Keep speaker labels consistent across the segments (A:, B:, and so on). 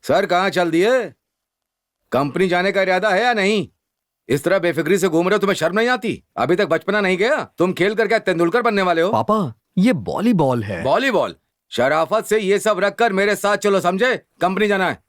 A: Sir कहाँ चल दिए? कंपनी जाने का इरादा है या नहीं? इस तरह बेफिक्री से घूम रहे हो, तुम्हें शर्म नहीं आती? अभी तक बचपना नहीं गया? तुम खेल कर क्या तेंदुलकर बनने वाले हो?
B: पापा ये वॉलीबॉल है।
A: वॉलीबॉल? शराफत से ये सब रखकर मेरे साथ चलो, समझे? कंपनी जाना है।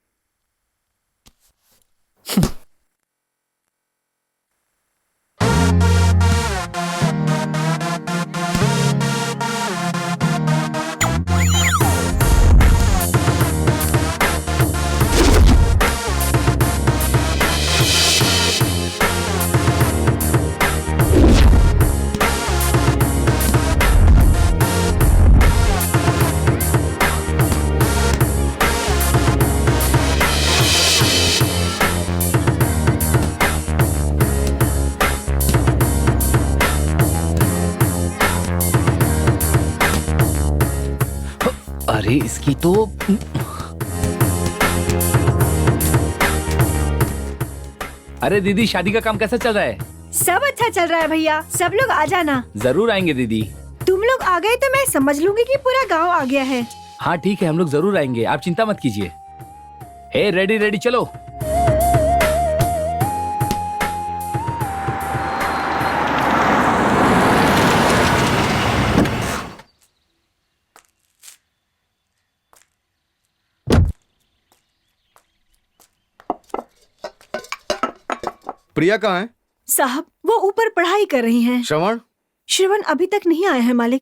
B: अरे इसकी तो
C: अरे दीदी, शादी का काम कैसा चल रहा है?
D: सब अच्छा चल रहा है भैया, सब लोग आ जाना।
C: जरूर आएंगे दीदी।
D: तुम लोग आ गए तो मैं समझ लूंगी कि पूरा गांव आ गया है।
C: हाँ ठीक है, हम लोग जरूर आएंगे, आप चिंता मत कीजिए। हे रेडी रेडी चलो।
A: प्रिया कहाँ है?
D: साहब वो ऊपर पढ़ाई कर रही हैं।
A: श्रवण?
D: श्रवण अभी तक नहीं आए हैं मालिक।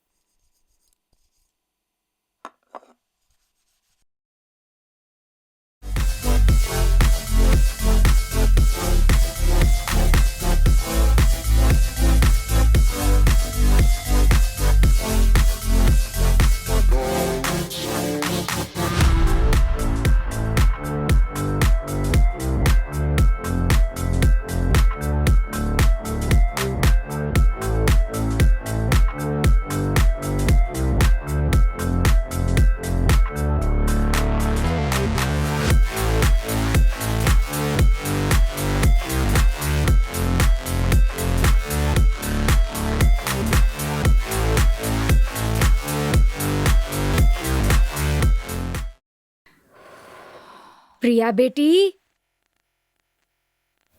E: प्रिया बेटी,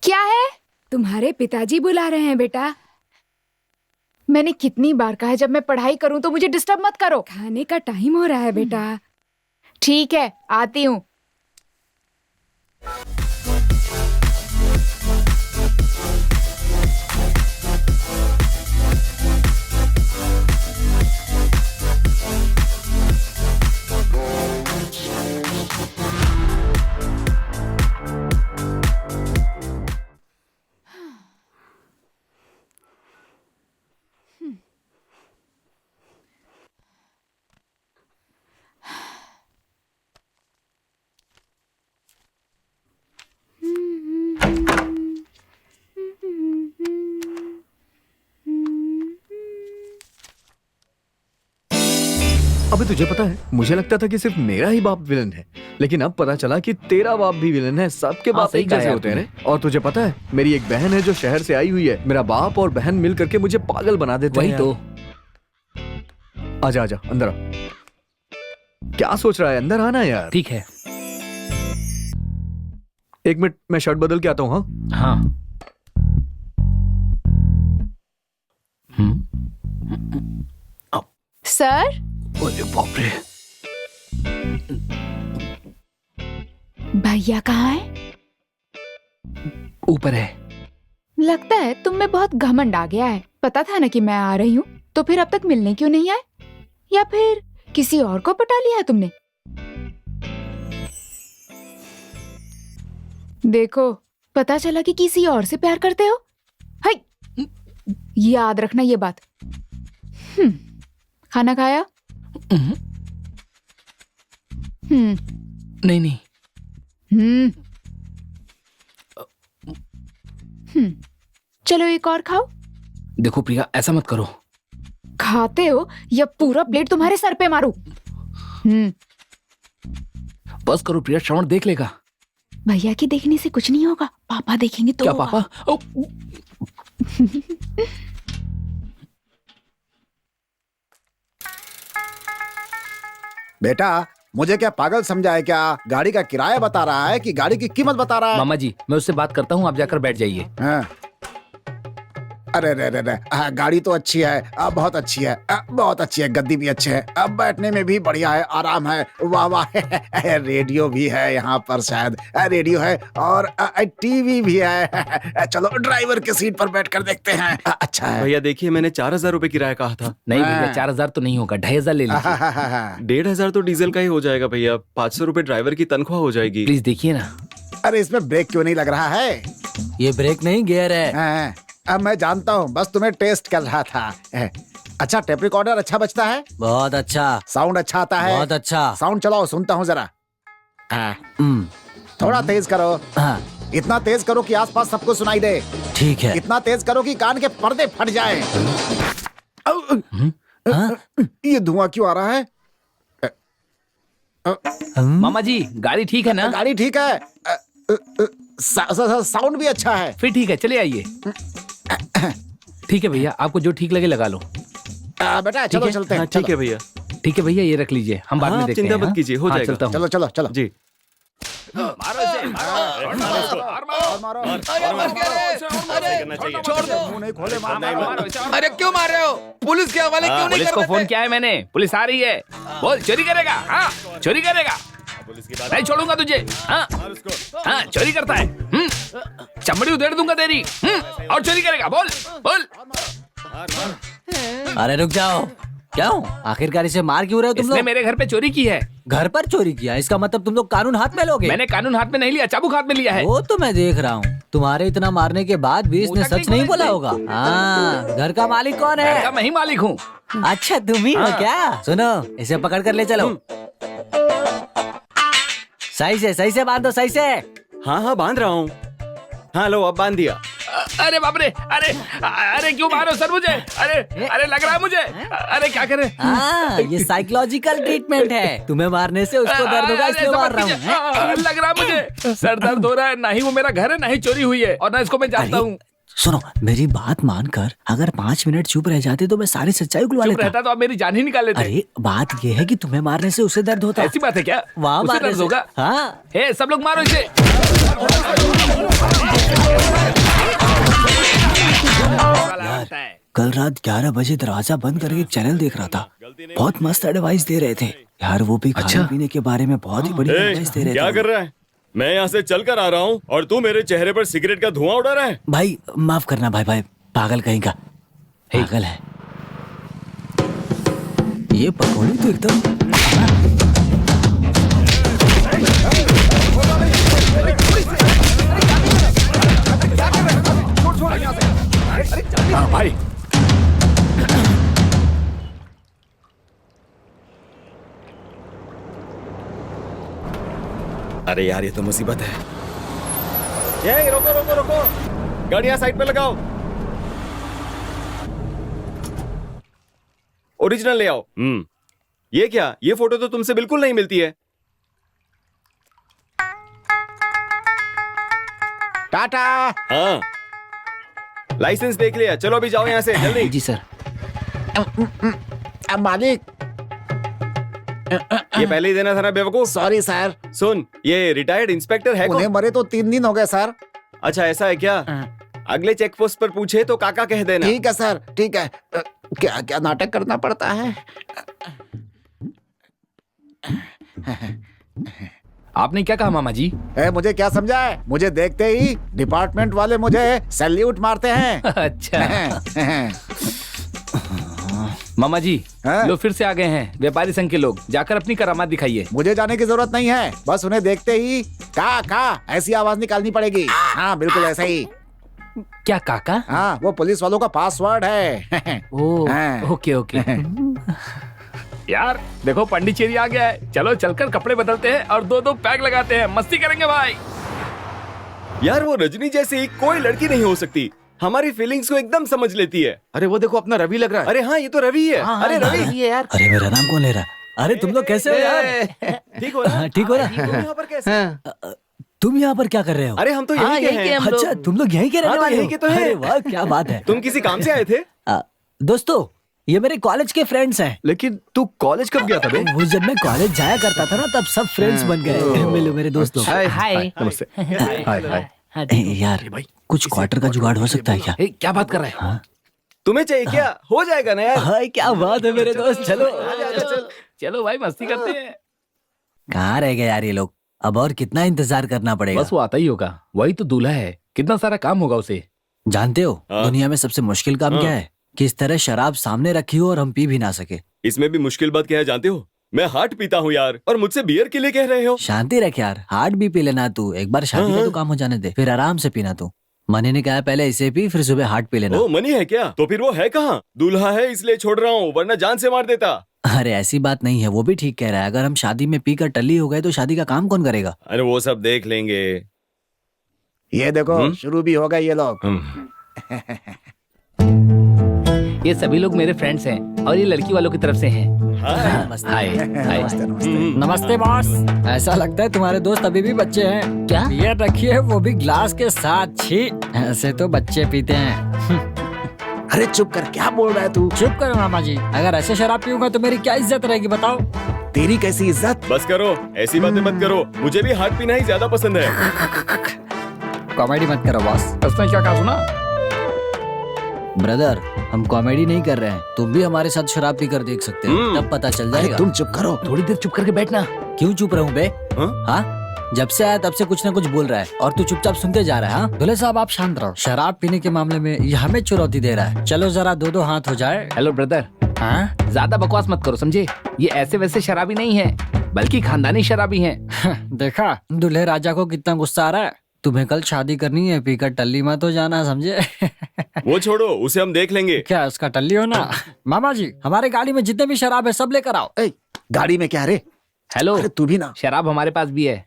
E: क्या है? तुम्हारे पिताजी बुला रहे हैं बेटा। मैंने कितनी बार कहा है जब मैं पढ़ाई करूं तो मुझे डिस्टर्ब मत करो। खाने का टाइम हो रहा है बेटा। ठीक है, आती हूँ।
B: अबे तुझे पता है, मुझे लगता था कि सिर्फ मेरा ही बाप विलन है, लेकिन अब पता चला कि तेरा बाप भी विलन है। सबके बाप
C: सही
B: एक जैसे
C: कहा
B: होते हैं रे। और तुझे पता है, मेरी एक बहन है जो शहर से आई हुई है। मेरा बाप और बहन मिल करके मुझे पागल बना देते
C: वही
B: हैं।
C: तो।
B: आजा आजा अंदर आ। क्या सोच रहा है? अंदर आना यार।
C: ठीक है।
B: एक मिनट, मैं शर्ट बदल के आता हूँ। हाँ
C: हाँ।
E: सर,
B: अरे बाप रे।
E: भैया कहाँ है?
C: ऊपर है।
E: लगता है तुम में बहुत घमंड आ गया है। पता था ना कि मैं आ रही हूँ, तो फिर अब तक मिलने क्यों नहीं आए? या फिर किसी और को पटा लिया है तुमने? देखो, पता चला कि किसी और से प्यार करते हो। हाय, याद रखना ये बात। खाना खाया?
C: नहीं नहीं।
E: चलो एक और खाओ।
C: देखो प्रिया, ऐसा मत करो।
E: खाते हो या पूरा प्लेट तुम्हारे सर पे मारूं?
C: बस करो प्रिया, श्रवण देख लेगा।
E: भैया के देखने से कुछ नहीं होगा, पापा देखेंगे तो
C: क्या
E: होगा।
C: पापा? ओ,
F: बेटा, मुझे क्या पागल समझा है क्या? गाड़ी का किराया बता रहा है कि गाड़ी की कीमत बता रहा है?
C: मामा जी मैं उससे बात करता हूँ, आप जाकर बैठ जाइए।
F: हाँ। अरे रे रे रे, गाड़ी तो अच्छी है, बहुत अच्छी है, बहुत अच्छी है, गद्दी भी अच्छे है, अब बैठने में भी बढ़िया है, आराम है, वाह वाह। रेडियो भी है यहाँ पर, शायद रेडियो है और टीवी भी है। चलो ड्राइवर की सीट पर बैठ कर देखते हैं। अच्छा है
G: भैया देखिए, मैंने 4,000 रुपए किराया कहा था।
C: नहीं भैया 4,000 तो नहीं होगा, 2,500 ले लीजिए।
G: 1,500 तो डीजल का ही हो जाएगा भैया। 500 रुपए ड्राइवर की तनख्वाह हो जाएगी।
C: प्लीज देखिए ना।
F: अरे इसमें ब्रेक क्यों नहीं लग रहा है?
H: ये ब्रेक नहीं गियर है।
F: अब मैं जानता हूँ, बस तुम्हें टेस्ट कर रहा था। अच्छा, टेप रिकॉर्डर अच्छा बजता है?
H: बहुत अच्छा।
F: साउंड अच्छा आता है?
H: बहुत अच्छा।
F: साउंड चलाओ, सुनता हूँ जरा। थोड़ा तेज करो।
H: हाँ
F: इतना तेज करो कि आसपास सबको सुनाई दे।
H: ठीक है।
F: इतना तेज करो कि कान के पर्दे फट जाएं। ये धुआं क्यों आ रहा है?
C: मामा जी गाड़ी ठीक है ना?
F: गाड़ी ठीक है, साउंड भी अच्छा है।
C: फिर ठीक है, चले आइए। ठीक है भैया, आपको जो ठीक लगे लगा लो।
F: बेटा चलो चलते हैं।
G: ठीक है भैया।
C: ठीक है भैया, ये रख लीजिए, हम बाद
G: हाँ,
C: में
G: आप
C: देखते हैं।
G: चिंता मत
C: हाँ?
G: कीजिए, हो
C: हाँ,
G: जाएगा।
C: चलता हूँ।
F: चलो चलो चलो
G: जी।
F: मुंह नहीं खोले, मारना।
A: अरे क्यों मार रहे हो? पुलिस के हवाले क्यों नहीं
C: पुलिस
A: कर
C: को
A: रहे
C: फोन
A: थे?
C: किया है मैंने, पुलिस आ रही है। बोल चोरी करेगा? हाँ चोरी करेगा, नहीं छोड़ूंगा तुझे। हाँ हाँ चोरी करता है। चमड़ी उधेड़ दूंगा तेरी। और चोरी करेगा, बोल बोल।
H: अरे रुक जाओ, क्या हो? आखिरकार इसे मार क्यों रहे हो तुम
C: इसने
H: लोग?
C: मेरे घर पे चोरी की है।
H: घर पर चोरी किया, इसका मतलब तुम लोग कानून हाथ में लोगे?
C: मैंने कानून हाथ में नहीं लिया, चाबुक हाथ में लिया है।
H: वो तो मैं देख रहा हूँ, तुम्हारे इतना मारने के बाद भी इसने
C: मुंह तक
H: सच नहीं
C: नहीं
H: बोला
C: बोला
H: होगा। हाँ, घर का मालिक कौन
C: घर का
H: है?
C: मैं ही मालिक हूँ।
H: अच्छा तुम ही हो
C: हाँ।
H: क्या? सुनो, इसे पकड़ कर ले चलो। सही से बांधो, सही से।
G: हाँ हाँ बांध रहा हूँ। हाँ लो, अब बांध दिया।
C: अरे बाप रे, अरे अरे क्यों मारो सर मुझे? अरे अरे लग रहा है मुझे। अरे क्या करें?
H: हाँ, ये साइकोलॉजिकल ट्रीटमेंट है। तुम्हें मारने से उसको दर्द होगा, इसलिए मार रहा हूँ।
C: लग रहा है मुझे सर दर्द हो रहा है। ना ही वो मेरा घर है, ना ही चोरी हुई है, और ना इसको मैं जानता हूँ।
H: सुनो, मेरी बात मानकर अगर 5 मिनट चुप रह जाते तो मैं सारी सच्चाई उगलवा
C: चुप
H: लेता।
C: रहता तो आप मेरी जान ही निकाल लेते।
H: अरे बात ये है कि तुम्हें मारने से उसे दर्द होता।
C: ऐसी बात है क्या?
H: वहाँ
C: उसे
H: मारने
C: दर्द
H: से
C: होगा?
H: हाँ।
C: हे सब लोग मारो इसे।
H: कल रात 11 बजे दरवाजा बंद करके एक चैनल देख रहा था। बहुत मस्त एडवाइस दे रहे थे यार, वो भी खाने पीने के बारे में बहुत ही बढ़िया एडवाइस दे रहे थे।
G: क्या कर रहा है? मैं यहाँ से चल कर आ रहा हूँ और तू मेरे चेहरे पर सिगरेट का धुआं उड़ा रहा है।
H: भाई माफ करना, भाई पागल कहीं का, पागल है ये। पकौड़ी तो एकदम
C: हाँ भाई,
G: अरे यार ये तो मुसीबत है। ये रोको रोको रोको, गाड़ियां साइड पे लगाओ। ओरिजिनल ले आओ। ये क्या? ये फोटो तो तुमसे बिल्कुल नहीं मिलती है।
F: टाटा।
G: हाँ लाइसेंस देख लिया, चलो अभी जाओ यहाँ से जल्दी।
C: जी सर।
F: मालिक,
G: ये पहले ही देना था ना बेवकूफ।
F: Sorry sir.
G: सुन, ये रिटायर्ड इंस्पेक्टर है
F: उन्हें
G: कौन?
F: मरे तो 3 दिन हो गए सर।
G: अच्छा ऐसा है क्या? अगले चेक पोस्ट पर पूछे तो काका कह देना।
F: ठीक है सर, ठीक है। क्या क्या नाटक करना पड़ता है?
C: आपने क्या कहा मामा जी?
F: मुझे क्या समझा है? मुझे देखते ही डिपार्टमेंट वाले मुझे सैल्यूट मारते हैं।
C: अच्छा मामा जी,
F: हाँ?
C: लो फिर से आ गए हैं व्यापारी संघ के लोग। जाकर अपनी करामात दिखाइए।
F: मुझे जाने की जरूरत नहीं है, बस उन्हें देखते ही का ऐसी आवाज निकालनी पड़ेगी। हाँ बिल्कुल ऐसा ही।
C: क्या काका?
F: हाँ, वो पुलिस वालों का पासवर्ड है।
C: ओ
F: हाँ।
C: Okay okay. यार देखो पंडिचेरी आ गया है, चलो चलकर कपड़े बदलते हैं और 2-2 पैक लगाते हैं, मस्ती करेंगे भाई।
G: यार वो रजनी जैसी कोई लड़की नहीं हो सकती, हमारी फीलिंग्स को एकदम समझ लेती है।
A: अरे वो देखो अपना रवि लग रहा है।
G: अरे हाँ ये तो रवि है। अरे रवि
F: ये यार।
H: अरे मेरा नाम कौन ले रहा? अरे तुम लोग कैसे हो यार?
G: ठीक हो ना?
H: ठीक हो ना?
G: तुम यहाँ पर कैसे?
H: तुम यहाँ पर क्या कर रहे हो?
G: अरे हम तो यहीं के हैं।
H: अच्छा तुम लोग यहीं के रहने
G: हाँ, तो
H: वाले
G: यहीं
H: हो?
G: के तो हैं।
H: अरे वाह क्या बात है।
G: तुम किसी काम से आए थे?
H: दोस्तों ये मेरे कॉलेज के फ्रेंड्स हैं।
B: लेकिन तू कॉलेज कब गया था बे?
H: वो जब मैं कॉलेज जाया करता था ना, तब सब फ्रेंड्स बन गए। मिलो मेरे दोस्त लोग।
B: हाय नमस्ते। हाय हाय।
H: यार कुछ क्वार्टर का जुगाड़ हो सकता है क्या?
C: क्या बात कर रहे हैं?
G: तुम्हें चाहिए क्या? हो जाएगा ना यार।
H: हाय क्या बात है मेरे दोस्त, चलो।
C: चलो भाई मस्ती करते हैं।
H: कहाँ रह गए यार ये लोग? अब और कितना इंतजार करना पड़ेगा?
C: बस वो आता ही होगा, वही तो दूल्हा है, कितना सारा काम होगा उसे।
H: जानते हो
G: हाँ?
H: दुनिया में सबसे मुश्किल काम क्या है? कि इस तरह शराब सामने रखी हो और हम पी भी ना सके।
G: इसमें भी मुश्किल बात क्या है जानते हो? मैं हार्ट पीता हूँ यार, और मुझसे बियर के लिए कह रहे हो?
H: शांति रख यार, हार्ट भी पी लेना तू। एक बार शादी का तो काम हो जाने दे, फिर आराम से पीना तू। मनी ने कहा पहले इसे पी, फिर सुबह हार्ट पी लेना।
G: ओ मनी है क्या? तो फिर वो है कहाँ? दूल्हा है इसलिए छोड़ रहा हूँ, वरना जान से मार देता।
H: अरे ऐसी बात नहीं है, वो भी ठीक कह रहा है। अगर हम शादी में पीकर टल्ली हो गए तो शादी का काम कौन करेगा?
G: अरे वो सब देख लेंगे।
F: ये देखो शुरू भी हो गए ये लोग।
C: ये सभी लोग मेरे फ्रेंड्स हैं और ये लड़की वालों की तरफ से हैं।
H: नमस्ते।
C: हाय हाय।
F: नमस्ते नमस्ते।
H: नमस्ते बॉस। ऐसा लगता है तुम्हारे दोस्त अभी भी बच्चे हैं।
C: क्या?
H: ये रखिए, वो भी ग्लास के साथ। छी, ऐसे तो बच्चे पीते हैं।
F: अरे चुप कर, क्या बोल रहा है तू?
H: चुप करो मामा जी, अगर ऐसे शराब पीऊंगा तो मेरी क्या इज्जत रहेगी बताओ?
F: तेरी कैसी इज्जत?
G: बस करो, ऐसी बातें मत करो। मुझे भी हार्ट पीना ही ज्यादा पसंद है।
H: कॉमेडी मत करो बॉस।
C: उसने क्या कहा सुना?
H: ब्रदर, हम कॉमेडी नहीं कर रहे हैं। तुम भी हमारे साथ शराब पी कर देख सकते हो, तब पता चल
F: अरे
H: जाएगा।
F: तुम चुप करो।
C: थोड़ी देर चुप करके बैठना।
H: क्यों चुप रहूं बे?
G: हाँ?
H: हाँ? जब से आया तब से कुछ न कुछ बोल रहा है और तू चुपचाप सुनते जा रहा है। हाँ? दूल्हे साहब आप शांत रहो। शराब पीने के मामले में ये हमें चुनौती दे रहा है। चलो जरा दो दो हाथ हो जाए।
C: हेलो ब्रदर,
H: हाँ?
C: ज्यादा बकवास मत करो, समझे? ये ऐसे वैसे शराबी नहीं है, बल्कि खानदानी शराबी हैं।
H: देखा दूल्हे राजा को कितना गुस्सा आ रहा है। तुम्हें कल शादी करनी है, पीकर टल्ली मत हो जाना, समझे?
G: वो छोड़ो, उसे हम देख लेंगे।
H: क्या उसका टल्ली हो ना? मामा जी, हमारे गाड़ी में जितने भी शराब है सब लेकर आओ।
F: ए, गाड़ी में क्या रे?
C: हेलो,
F: अरे तू भी ना।
C: शराब हमारे पास भी है।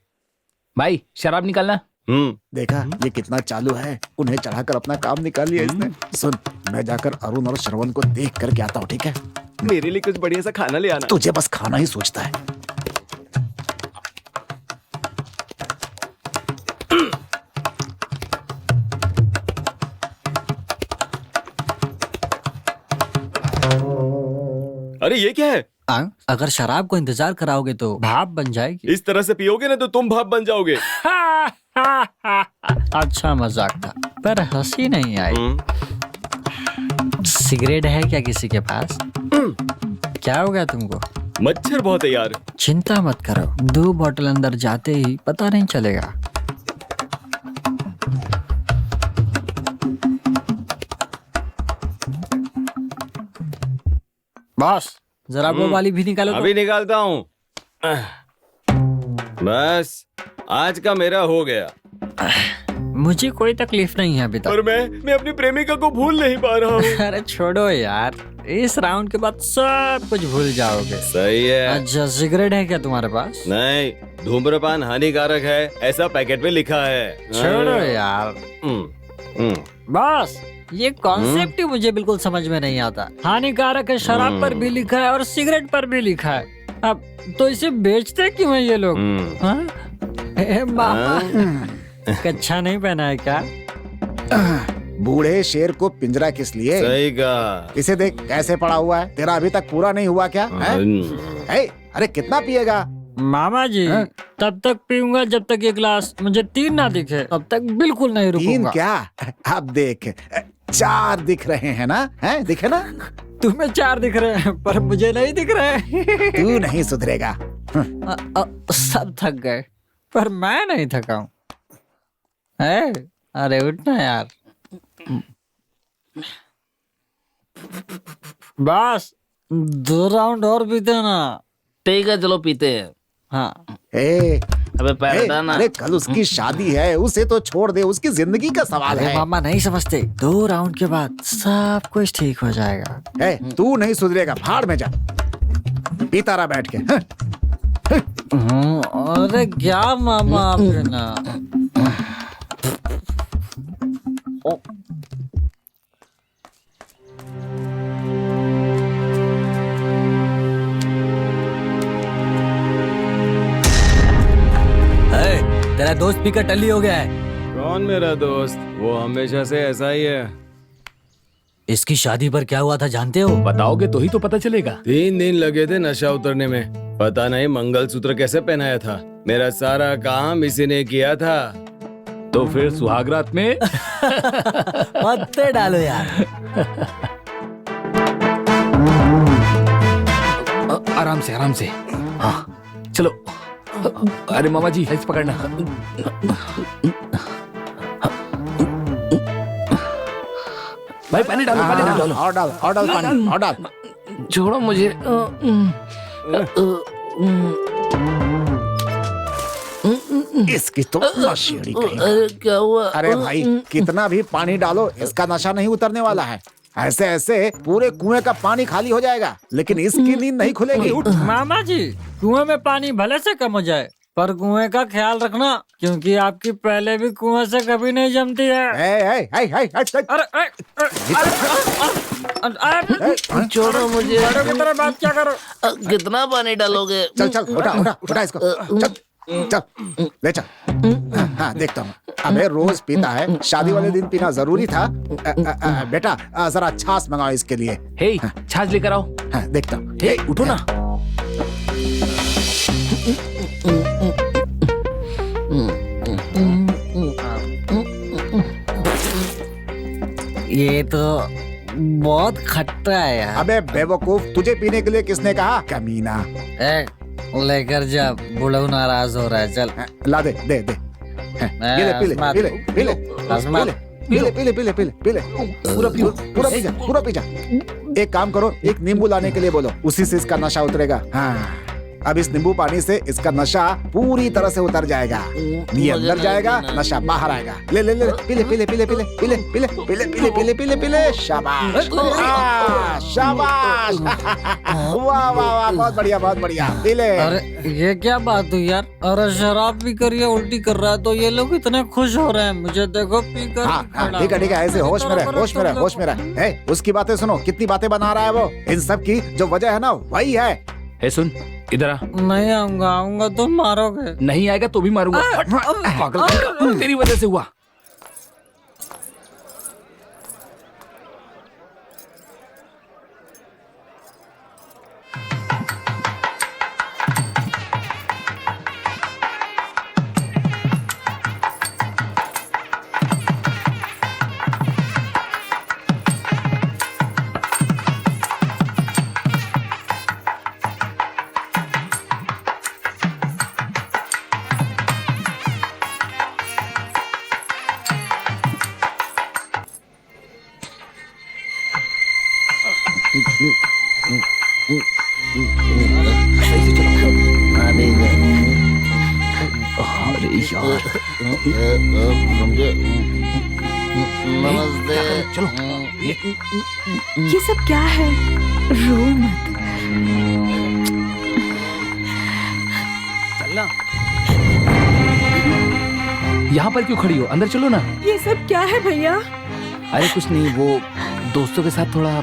C: भाई शराब निकालना।
F: देखा ये कितना चालू है, उन्हें चढ़ाकर अपना काम निकाल लिया इसने। सुन, मैं जाकर अरुण और श्रवण को देख करके आता हूँ, ठीक है?
G: मेरे लिए कुछ बढ़िया सा खाना ले आना।
F: तुझे बस खाना ही सोचता है।
G: अरे ये क्या है?
H: अगर शराब को इंतजार कराओगे तो भाप बन जाएगी।
G: इस तरह से पियोगे ना तो तुम भाप बन जाओगे।
H: अच्छा मजाक था, पर हंसी नहीं आई। सिगरेट है क्या किसी के पास? क्या हो गया तुमको?
G: मच्छर बहुत है यार।
H: चिंता मत करो, 2 बॉटल अंदर जाते ही पता नहीं चलेगा। बॉस जरा वो वाली भी निकालो तो।
G: अभी निकालता हूँ। बस आज का मेरा हो गया।
H: मुझे कोई तकलीफ नहीं है अभी तक।
G: पर मैं अपनी प्रेमिका को भूल नहीं पा रहा हूँ।
H: अरे छोड़ो यार, इस राउंड के बाद सब कुछ भूल जाओगे।
G: सही है।
H: अच्छा सिगरेट है क्या तुम्हारे पास?
G: नहीं, धूम्रपान हानिकारक है, ऐसा पैकेट में लिखा है।
H: छोड़ो यार। बॉस ये कॉन्सेप्ट ही मुझे बिल्कुल समझ में नहीं आता। हानिकारक है, शराब पर भी लिखा है और सिगरेट पर भी लिखा है। अब तो इसे बेचते क्यों है ये लोग? हाँ? ए मामा, कच्छा नहीं पहना है क्या?
F: बूढ़े शेर को पिंजरा किस लिए?
G: सही कहा।
F: इसे देख कैसे पड़ा हुआ है। तेरा अभी तक पूरा नहीं हुआ क्या? अरे कितना पिएगा?
H: मामा जी तब तक पीऊंगा जब तक ये ग्लास मुझे 3 ना दिखे, तब तक बिल्कुल नहीं
F: 3
H: रुकूंगा।
F: क्या? अब देख 4 दिख रहे हैं ना? हैं दिखे ना?
H: तुम्हें 4 दिख रहे हैं पर मुझे नहीं दिख रहे।
F: तू नहीं सुधरेगा।
H: सब थक गए पर मैं नहीं थका हूँ। अरे उठना यार। बस 2 राउंड और पीते ना।
C: ठीक है चलो पीते हैं।
H: हाँ
C: अबे पैर हटाना।
F: अरे कल उसकी शादी है, उसे तो छोड़ दे, उसकी जिंदगी का सवाल
H: अरे
F: है।
H: मामा नहीं समझते, 2 राउंड के बाद सब कुछ ठीक हो जाएगा।
F: तू नहीं सुधरेगा, भाड़ में जा। पीता रहा बैठ के।
H: अरे क्या मामा आपके ना। तेरा दोस्त पीकर टल्ली हो गया है।
G: कौन मेरा दोस्त? वो हमेशा से ऐसा ही है।
H: इसकी शादी पर क्या हुआ था जानते हो?
C: बताओगे तो ही तो पता चलेगा।
G: 3 दिन लगे थे नशा उतरने में। पता नहीं मंगलसूत्र कैसे पहनाया था। मेरा सारा काम इसी ने किया था।
C: तो फिर सुहागरात में
H: पत्ते डालो यार।
C: आराम से आराम से। हाँ चलो। अरे मामा जी ऐसे पकड़ना। भाई पानी डालो पानी डालो।
F: और डाल पानी और डाल।
C: छोड़ो मुझे।
F: इसकी तो नशेड़ी कहीं।
C: अरे क्या हुआ?
F: अरे भाई कितना भी पानी डालो इसका नशा नहीं उतरने वाला है। ऐसे ऐसे पूरे कुएं का पानी खाली हो जाएगा लेकिन इसकी नींद नहीं खुलेगी।
H: मामा जी कुएं में पानी भले से कम हो जाए पर कुएं का ख्याल रखना क्योंकि आपकी पहले भी कुएं से कभी नहीं जमती है। अरे
C: छोड़ो मुझे।
H: बड़ों की तरह बात क्या करो।
C: कितना पानी डालोगे?
F: चल उठा इसको। चल ले चल। हाँ देखता हूँ। अबे रोज पीता है, शादी वाले दिन पीना जरूरी था। बेटा जरा छाछ मंगाओ इसके लिए।
C: हे छाछ लेकर आओ।
F: हाँ, देखता हूँ।
C: हे उठो ना।
H: ये तो बहुत खट्टा है यार।
F: अबे बेवकूफ तुझे पीने के लिए किसने कहा? कमीना।
H: लेकर जा बुढ़ऊ नाराज हो रहा है। चल
F: ला दे दे दे। ये ले, पी ले पी ले पी ले पी ले पी ले पी ले पी ले पी ले पूरा पी जा। एक काम करो, एक नींबू लाने के लिए बोलो, उसी से इसका नशा उतरेगा। हाँ अब इस नींबू पानी से इसका नशा पूरी तरह से उतर जाएगा। ये अंदर जाएगा, नशा बाहर आएगा। ले ले ले पी ले पी ले पी ले पी ले पी ले पी ले पी ले पी ले पी ले पी ले पी ले। शाबाश शाबाश। वाह वाह वाह बहुत बढ़िया पी ले।
H: अरे ये क्या बात हुई यार। अरे शराब पी कर ये उल्टी कर रहा है तो ये लोग इतने खुश हो रहे हैं। मुझे देखो पी कर।
F: हाँ ठीक है ऐसे होश में रहे। उसकी बातें सुनो, कितनी बातें बना रहा है वो। इन सब की जो वजह है ना वही है।
C: हे सुन इधर आ।
H: नहीं आऊंगा तो मारोगे।
C: नहीं आएगा तो भी मारूंगा। पागल तेरी वजह से हुआ। चलो
D: ये सब क्या है? रो मत।
C: चलना। यहाँ पर क्यों खड़ी हो? अंदर चलो ना।
D: ये सब क्या है भैया?
C: अरे कुछ नहीं, वो दोस्तों के साथ थोड़ा।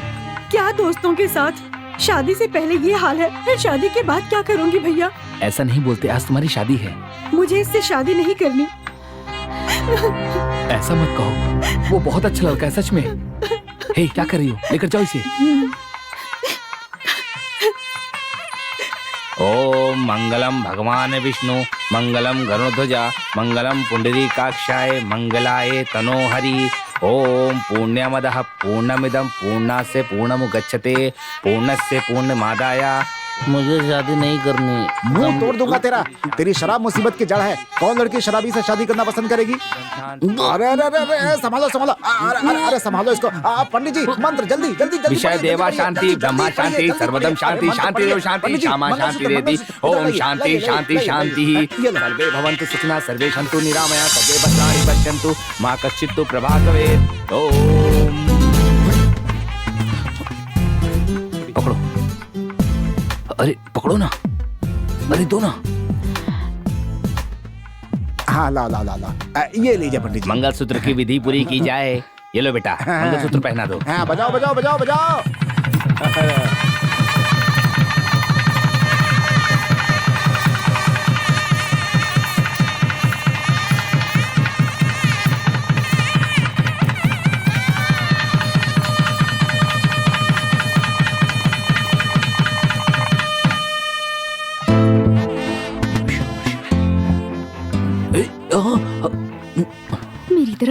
D: क्या दोस्तों के साथ? शादी से पहले ये हाल है, फिर शादी के बाद क्या करूंगी भैया?
C: ऐसा नहीं बोलते, आज तुम्हारी शादी है।
D: मुझे इससे शादी नहीं करनी।
C: ऐसा मत कहो, वो बहुत अच्छा लड़का है सच में। हे क्या कर रही हो? लेकर जाओ इसे। ओम मंगलम भगवान विष्णु मंगलम गरुड़ध्वजा मंगलम पुंडरीकाक्षाय मंगलाय तनोहरि। ओम पूर्णमदः पूर्णमिदं पूर्णास्य पूर्णमुदच्यते पूर्णस्य पूर्णमादाय। मुझे शादी नहीं करनी।
F: मुंह तोड़ दूंगा तेरा। तेरी शराब मुसीबत की जड़ है। कौन लड़की शराबी से शादी करना पसंद करेगी? अरे अरे अरे संभालो संभालो। अरे संभालो इसको। पंडित जी मंत्र जल्दी जल्दी जल्दी।
C: विषय देवा शांति ब्रह्मा शांति सर्वदम शांति शांति देव शांति क्षमा शांति रेति। ओम शांति शांति शांति। सर्वे भवन्तु सुखिनः सर्वे सन्तु निरामया सर्वे भद्राणि पश्यन्तु मा कश्चित् प्रभातवेत्। ओम पकड़ो। अरे पकड़ो ना। अरे दो ना।
F: हाँ ला ला ला ला। ये लीजिए पंडित जी।
C: मंगलसूत्र की विधि पूरी की जाए। ये लो बेटा मंगलसूत्र पहना दो।
F: हाँ बजाओ बजाओ बजाओ बजाओ।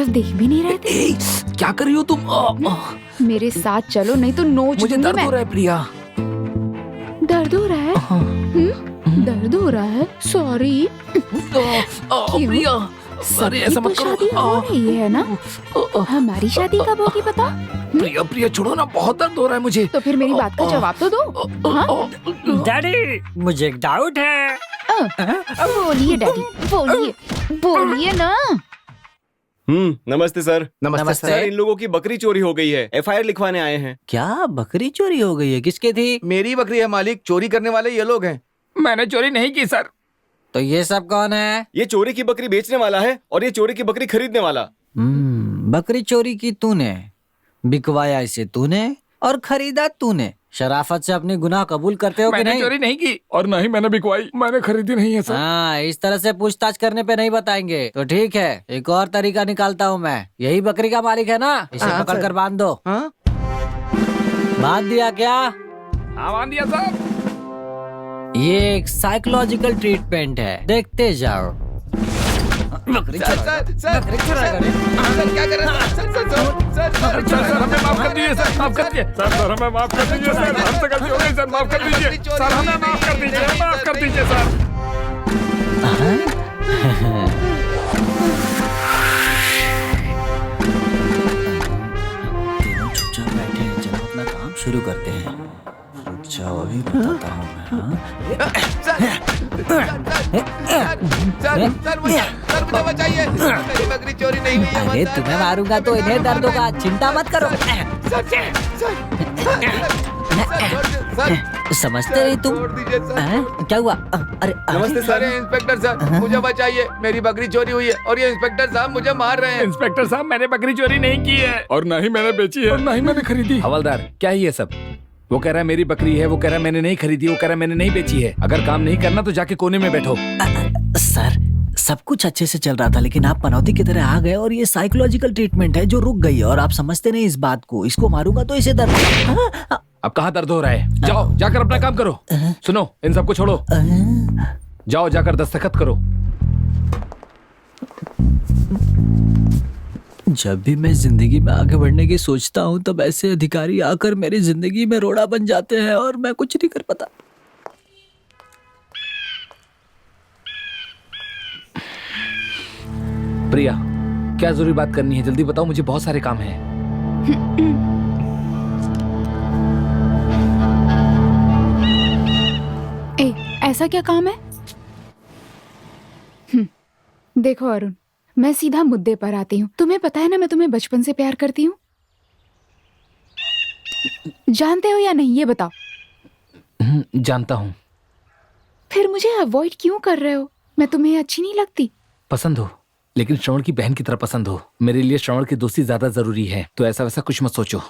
E: तरफ देख भी नहीं रहे थे।
C: क्या कर रही हो तुम?
E: मेरे साथ चलो नहीं तो नोच
C: मुझे
E: दूंगी
C: दर्द
E: मैं।
C: हो रहा है प्रिया।
E: दर्द हो रहा है? दर्द हो रहा है? सॉरी।
C: प्रिया, अरे ऐसा मत करो।
E: शादी हो रही है ना? हमारी शादी कब होगी बता?
C: प्रिया प्रिया छोड़ो ना, बहुत दर्द हो रहा है मुझे।
E: तो फिर मेरी बात का जवाब तो दो। हाँ?
H: डैडी मुझे एक डाउट है।
E: बोलिए डैडी, बोलिए ना।
G: नमस्ते सर।
B: नमस्ते
G: सर, इन लोगों की बकरी चोरी हो गई है, FIR लिखवाने आए हैं।
H: क्या बकरी चोरी हो गई है? किसकी थी?
A: मेरी बकरी है मालिक, चोरी करने वाले ये लोग हैं।
C: मैंने चोरी नहीं की सर।
H: तो ये सब कौन है?
G: ये चोरी की बकरी बेचने वाला है और ये चोरी की बकरी खरीदने वाला।
H: बकरी चोरी की तूने, बिकवाया इसे तूने और खरीदा तूने। शराफत से अपनी गुनाह कबूल करते हो कि
C: मैंने
H: नहीं?
C: चोरी नहीं की और ना ही मैंने बिकवाई, मैंने खरीदी नहीं है सर।
H: हाँ, इस तरह से पूछताछ करने पे नहीं बताएंगे तो ठीक है। एक और तरीका निकालता हूँ मैं। यही बकरी का मालिक है ना? इसे
A: हाँ,
H: पकड़
A: सर।
H: कर बांध दो।
A: हाँ?
H: बांध दिया क्या?
C: हाँ बांध दिया सर।
H: ये एक साइकोलॉजिकल ट्रीटमेंट है, देखते जाओ। बकरी चुराएगा। बकरी चुराएगा रे।
A: सर क्या कर रहे हैं?
C: सर हमें माफ कर दीजिए सर, माफ कर दीजिए सर, हमें माफ कर दीजिए सर, हमसे गलती हो गई सर, माफ कर दीजिए सर, हमें माफ कर दीजिए, माफ कर दीजिए सर।
H: तीनों चुपचाप बैठे हैं, चलो अपना काम शुरू करते हैं। रुक जाओ, अभी बताता हूँ मैं।
A: सर मुझे बचाइए, मेरी बकरी चोरी नहीं हुई है।
H: अरे तुम्हें मारूंगा तो इन्हें दर्द होगा, चिंता मत करो। समझते नहीं तुम?
A: छोड़ दीजिए सर।
H: हैं? क्या हुआ? अरे
A: नमस्ते सर। इंस्पेक्टर साहब मुझे बचाइए, मेरी बकरी चोरी हुई है और ये इंस्पेक्टर साहब मुझे मार रहे हैं।
C: इंस्पेक्टर साहब, मैंने बकरी चोरी नहीं की है और ना ही मैंने बेची है और ना ही मैंने खरीदी। हवलदार, क्या है ये सब? वो कह रहा है मेरी बकरी है, वो कह रहा है मैंने नहीं खरीदी, वो कह रहा है मैंने नहीं बेची है। अगर काम नहीं करना तो जाके कोने में बैठो।
H: सर, सब कुछ अच्छे से चल रहा था लेकिन आप पनौती की तरह आ गए और ये साइकोलॉजिकल ट्रीटमेंट है जो रुक गई है और आप समझते नहीं इस बात को। इसको मारूंगा तो इसे दर्द।
C: अब कहाँ दर्द हो रहा है? जाओ जाकर अपना काम करो। सुनो, इन सबको छोड़ो, जाओ जाकर दस्तखत करो।
H: जब भी मैं जिंदगी में आगे बढ़ने की सोचता हूँ तब ऐसे अधिकारी आकर मेरी जिंदगी में रोड़ा बन जाते हैं और मैं कुछ नहीं कर पाता।
C: प्रिया, क्या जरूरी बात करनी है? जल्दी बताओ, मुझे बहुत सारे काम हैं।
E: ऐसा क्या काम है? देखो अरुण, मैं सीधा मुद्दे पर आती हूँ। तुम्हें पता है ना मैं तुम्हें बचपन से प्यार करती हूँ। जानते हो या नहीं ये बताओ।
C: जानता हूँ।
E: फिर मुझे अवॉइड क्यों कर रहे हो? मैं तुम्हें अच्छी नहीं लगती?
C: पसंद हो, लेकिन श्रवण की बहन की तरह पसंद हो। मेरे लिए श्रवण की दोस्ती ज्यादा जरूरी है, तो ऐसा वैसा कुछ मत सोचो।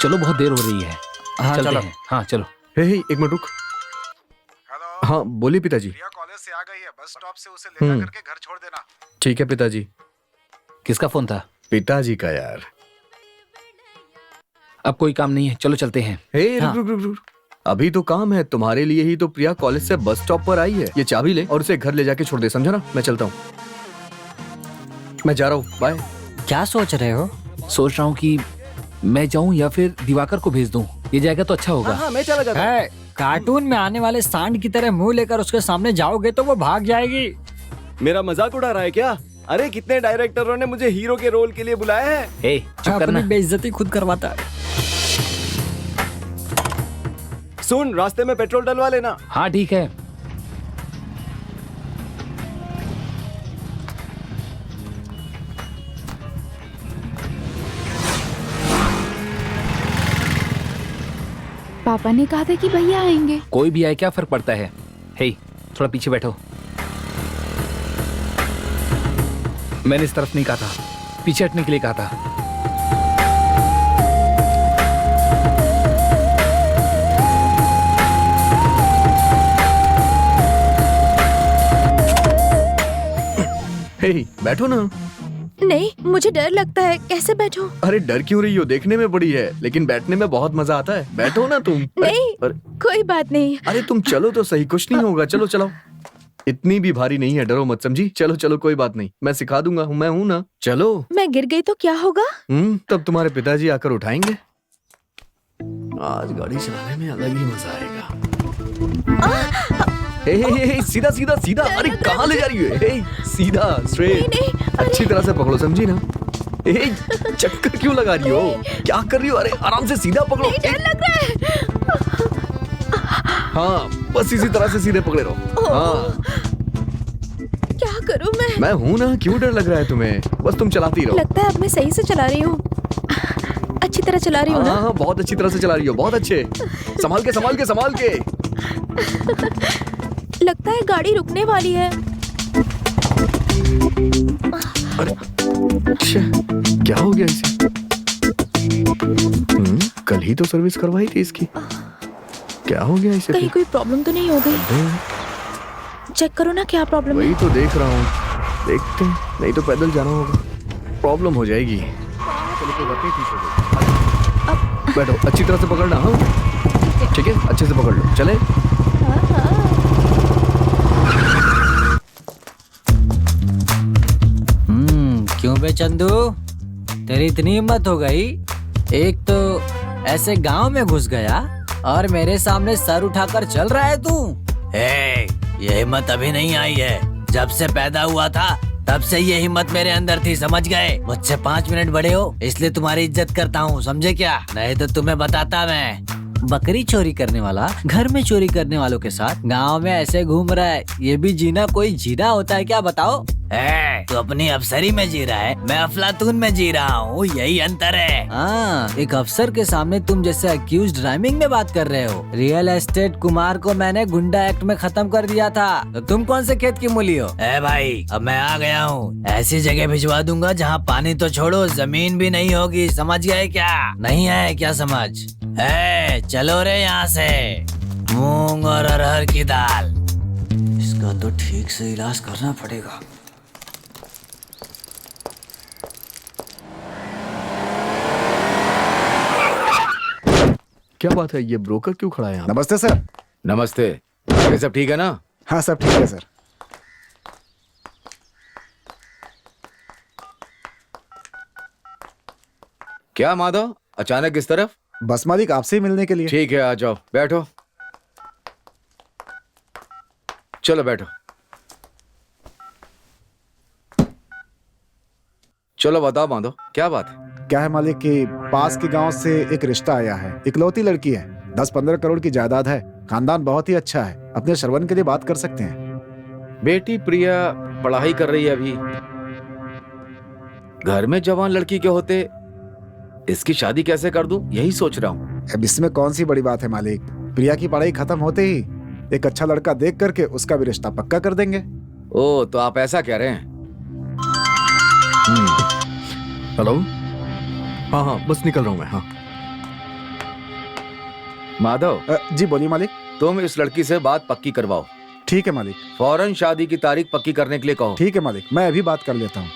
C: चलो बहुत देर हो रही है।
H: हाँ
C: चलते
H: चलो।
C: हैं। हाँ चलो।
B: हे एक मिनट रुक।
F: हेलो,
B: हाँ बोलिए पिताजी।
F: प्रिया कॉलेज से आ गई है, बस स्टॉप से उसे ले जा करके घर छोड़ देना।
B: ठीक है पिताजी।
C: किसका फोन था?
B: पिताजी का यार।
C: अब कोई काम नहीं है, चलो चलते हैं।
B: हे
C: हाँ।
B: रुक रुक रुक रुक। अभी तो काम है, तुम्हारे लिए ही तो प्रिया कॉलेज से बस स्टॉप पर आई है। ये चाबी ले और उसे घर ले जाके छोड़ दे, समझा ना? मैं चलता हूँ, मैं जा रहा हूँ, बाय।
H: क्या सोच रहे हो?
C: सोच रहा हूँ कि मैं जाऊँ या फिर दिवाकर को भेज दूँ। ये जाएगा तो अच्छा होगा।
B: हाँ मैं चला जाता हूँ।
H: है, कार्टून में आने वाले सांड की तरह मुंह लेकर उसके सामने जाओगे तो वो भाग जाएगी।
G: मेरा मजाक उड़ा रहा है क्या? अरे कितने डायरेक्टरों ने मुझे हीरो के रोल के लिए बुलाया है।
C: हे चुप करना।
H: अपनी बेइज्जती खुद करवाता है।
G: सुन, रास्ते में पेट्रोल डलवा लेना।
C: हाँ ठीक है।
E: पापा ने कहा था कि भैया आएंगे।
C: कोई भी आए क्या फर्क पड़ता है। हे थोड़ा पीछे बैठो। मैंने इस तरफ नहीं कहा था, पीछे हटने के लिए कहा था।
B: हे बैठो ना।
D: नहीं, मुझे डर लगता है, कैसे बैठूं?
B: अरे डर क्यों रही हो? देखने में बड़ी है लेकिन बैठने में बहुत मजा आता है। बैठो ना तुम।
D: नहीं,
B: अरे
D: कोई बात नहीं।
B: अरे तुम चलो तो सही, कुछ नहीं होगा। चलो चलो, इतनी भी भारी नहीं है, डरो मत, समझी? चलो चलो कोई बात नहीं, मैं सिखा दूंगा, मैं हूं ना। चलो।
D: मैं गिर गई तो क्या होगा?
B: तब तुम्हारे पिताजी आकर उठाएंगे। आज गाड़ी चलाने में अलग ही मजा आएगा। हे, सीधा सीधा सीधा। अरे कहाँ ले जा रही है? हे, सीधा स्ट्रेट।
D: नहीं,
B: अच्छी तरह से पकड़ो, समझी ना? हे, चक्कर क्यों लगा रही हो? क्या कर रही हो? अरे आराम से सीधा पकड़ो।
D: डर लग रहा है।
B: हाँ बस इसी तरह से सीधे पकड़े रहो। हाँ
D: क्या करूं मैं
B: हूं ना, क्यों डर लग रहा है तुम्हें? बस तुम चलाती रहो।
D: लगता है अब मैं सही से चला रही हूँ, अच्छी तरह चला रही हूँ ना?
B: हाँ बहुत अच्छी तरह से चला रही हो, बहुत अच्छे। संभाल के संभाल के संभाल के।
D: लगता है गाड़ी रुकने वाली है।
B: अरे अच्छा, क्या हो गया इसे? कल ही तो सर्विस करवाई थी इसकी, क्या हो गया इसे?
D: कहीं कोई प्रॉब्लम तो नहीं हो गई? चेक करो ना क्या प्रॉब्लम है।
B: वही तो देख रहा हूँ, देखते हैं, नहीं तो पैदल जाना होगा, प्रॉब्लम हो जाएगी। बैठो, अच्छी तरह से पकड़ना। हाँ ठीक है, अच्छे से पकड़ लो, चले।
H: क्यों बे चंदू, तेरी इतनी हिम्मत हो गई? एक तो ऐसे गांव में घुस गया और मेरे सामने सर उठाकर चल रहा है तू। ये हिम्मत अभी नहीं आई है, जब से पैदा हुआ था तब से ये हिम्मत मेरे अंदर थी, समझ गए? मुझसे 5 मिनट बड़े हो इसलिए तुम्हारी इज्जत करता हूँ, समझे क्या? नहीं तो तुम्हें बताता मैं। बकरी चोरी करने वाला घर में चोरी करने वालों के साथ गांव में ऐसे घूम रहा है, ये भी जीना कोई जीना होता है क्या, बताओ? तू अपनी अफसरी में जी रहा है, मैं अफलातून में जी रहा हूँ, यही अंतर है। हाँ, एक अफसर के सामने तुम जैसे अक्यूज्ड राइमिंग में बात कर रहे हो। रियल एस्टेट कुमार को मैंने गुंडा एक्ट में खत्म कर दिया था, तो तुम कौन से खेत की मूली हो? भाई अब मैं आ गया हूँ, ऐसी जगह भिजवा दूंगा जहाँ पानी तो छोड़ो जमीन भी नहीं होगी, समझ गए क्या? नहीं है क्या समझ? चलो रे यहाँ से, मूंग और अरहर की दाल। इसका तो ठीक से इलाज करना पड़ेगा।
B: क्या बात है, ये ब्रोकर क्यों खड़ा है यहाँ?
F: नमस्ते सर।
A: नमस्ते। आगे सब ठीक है ना?
F: हाँ सब ठीक है सर।
A: क्या माधव, अचानक इस तरफ?
F: बस मालिक आपसे ही मिलने के लिए।
A: ठीक है, आ जाओ, बैठो। चलो बैठो। चलो बताओ माधव, क्या बात है?
F: क्या है मालिक कि पास के गांव से एक रिश्ता आया है, इकलौती लड़की है, 10-15 करोड़ की जायदाद है, खानदान बहुत ही अच्छा है, अपने श्रवण के लिए बात कर सकते हैं।
A: बेटी प्रिया पढ़ाई कर रही है अभी, घर में जवान लड़की के होते इसकी शादी कैसे कर दूं, यही सोच रहा हूँ।
F: अब इसमें कौन सी बड़ी बात है मालिक, प्रिया की पढ़ाई खत्म होते ही एक अच्छा लड़का देख करके उसका भी रिश्ता पक्का कर देंगे।
A: ओ तो आप ऐसा कह रहे हैं?
B: हेलो, हाँ हाँ बस निकल रहा हूँ मैं। हाँ
A: माधव,
F: जी बोलिए मालिक।
A: तुम इस लड़की से बात पक्की करवाओ।
F: ठीक है मालिक।
A: फौरन शादी की तारीख पक्की करने के लिए कहो।
F: ठीक है मालिक, मैं अभी बात कर लेता हूँ।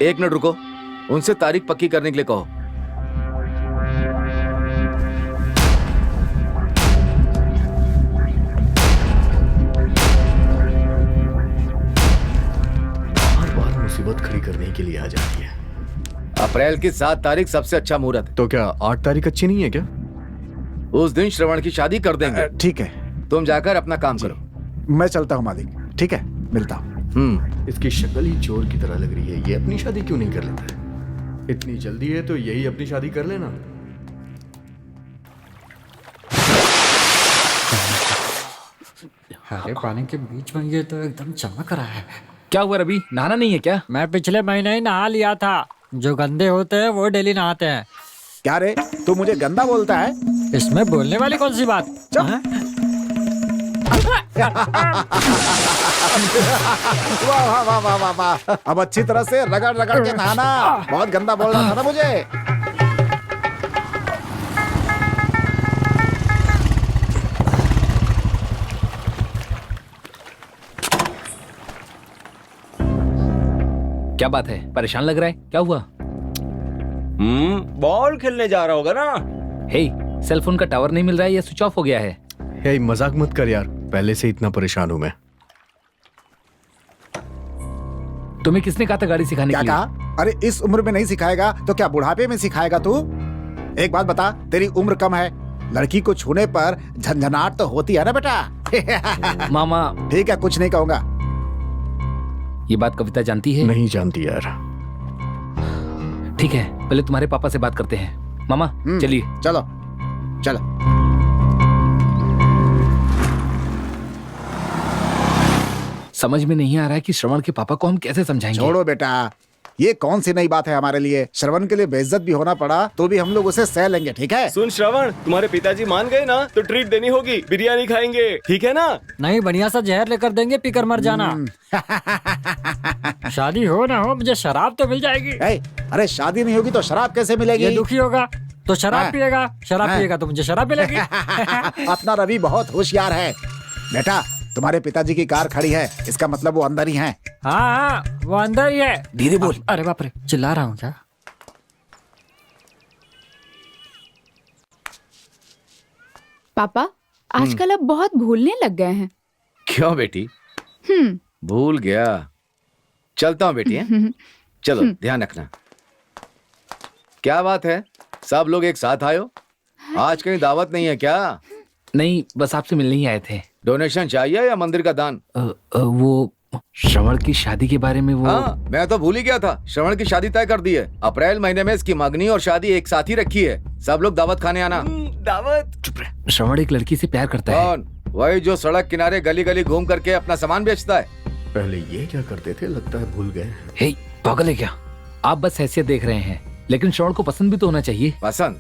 A: 1 मिनट रुको, उनसे तारीख पक्की करने के लिए कहो।
B: हर बार मुसीबत खड़ी करने के लिए आ जाती है।
A: अप्रैल की 7 तारीख सबसे अच्छा मुहूर्त है।
B: तो क्या 8 तारीख अच्छी नहीं है क्या?
A: उस दिन श्रवण की शादी कर देंगे।
F: ठीक है,
A: तुम जाकर अपना काम करो।
F: मैं चलता हूँ मालिक। ठीक है, मिलता हूँ।
B: इसकी शक्ल ही चोर की तरह लग रही है। ये अपनी शादी क्यों नहीं कर लेता है? इतनी जल्दी है तो यही अपनी शादी कर लेना।
H: हरे पानी के बीच में ये तो एकदम चमक रहा है।
C: क्या हुआ रवि, नहाना नहीं है क्या?
H: मैं पिछले महीने ही नहा लिया था। जो गंदे होते हैं वो डेली नहाते हैं।
F: क्या रे, तू मुझे गंदा बोलता है?
H: इसमें बोलने वाली कौन सी बात? हाँ?
F: वाह वाह वाह वाह वाह वाह। अब अच्छी तरह से रगड़ रगड़ के नहाना। बहुत गंदा बोल रहा था ना मुझे।
C: क्या बात है, परेशान लग रहा है, क्या हुआ?
G: बॉल खेलने जा रहा होगा ना।
C: हे, सेल फोन का टावर नहीं मिल रहा है या स्विच ऑफ हो गया है?
B: हे, मजाक मत कर यार, पहले से इतना परेशान हूं मैं।
C: तुम्हें किसने कहा था गाड़ी सिखाने
F: क्या
C: के लिए?
F: कहा? अरे इस उम्र में नहीं सिखाएगा तो क्या बुढ़ापे में सिखाएगा तू? एक बात बता, तेरी उम्र कम है, लड़की को छूने पर झंझनाहट तो होती है ना बेटा।
C: मामा,
F: ठीक है, कुछ नहीं कहूंगा।
C: ये बात कविता जानती है?
B: नहीं जानती यार।
C: ठीक है, पहले तुम्हारे पापा से बात करते हैं। मामा चलिए।
F: चलो चलो।
C: समझ में नहीं आ रहा है कि श्रवण के पापा को हम कैसे समझाएंगे।
F: छोड़ो बेटा, ये कौन सी नई बात है हमारे लिए। श्रवण के लिए बेइज्जत भी होना पड़ा तो भी हम लोग उसे सह लेंगे, ठीक है?
G: सुन श्रवण, तुम्हारे पिताजी मान गए ना तो ट्रीट देनी होगी, बिरयानी खाएंगे, ठीक है ना?
H: नहीं, बढ़िया सा जहर लेकर देंगे, पीकर मर जाना। शादी हो ना हो, मुझे शराब तो मिल जाएगी।
F: अरे शादी नहीं होगी तो शराब कैसे मिलेगी?
H: ये दुखी होगा तो शराब
F: हाँ।
H: पिएगा, शराब
F: हाँ।
H: पिएगा तो मुझे शराब मिलेगी।
F: अपना रवि बहुत होशियार है बेटा। तुम्हारे पिताजी की कार खड़ी है, इसका मतलब वो अंदर ही हैं।
H: हाँ, वो अंदर ही है।
C: धीरे बोल।
H: अरे बाप रे, चिल्ला रहा हूँ क्या?
E: पापा आजकल अब बहुत भूलने लग गए हैं।
A: क्यों बेटी?
E: हम्म।
A: भूल गया। चलता हूँ बेटी, हैं? चलो, ध्यान रखना। क्या बात है, सब लोग एक साथ आयो? आज कहीं दावत नहीं है क्या?
C: नहीं, बस आपसे मिलने ही आए थे।
A: डोनेशन चाहिए या मंदिर का दान?
C: वो श्रवण की शादी के बारे में वो।
A: हाँ, मैं तो भूल ही गया था। श्रवण की शादी तय कर दी है। अप्रैल महीने में इसकी मंगनी और शादी एक साथ ही रखी है। सब लोग दावत खाने आना।
G: दावत?
C: चुप रह। श्रवण एक लड़की से प्यार करता है।
A: कौन? वही जो सड़क किनारे गली गली घूम करके अपना सामान बेचता है।
B: पहले ये क्या करते थे, लगता है भूल गए।
C: हे, पागल है क्या? आप बस हैसियत देख रहे हैं, लेकिन श्रवण को पसंद भी तो होना चाहिए।
A: पसंद?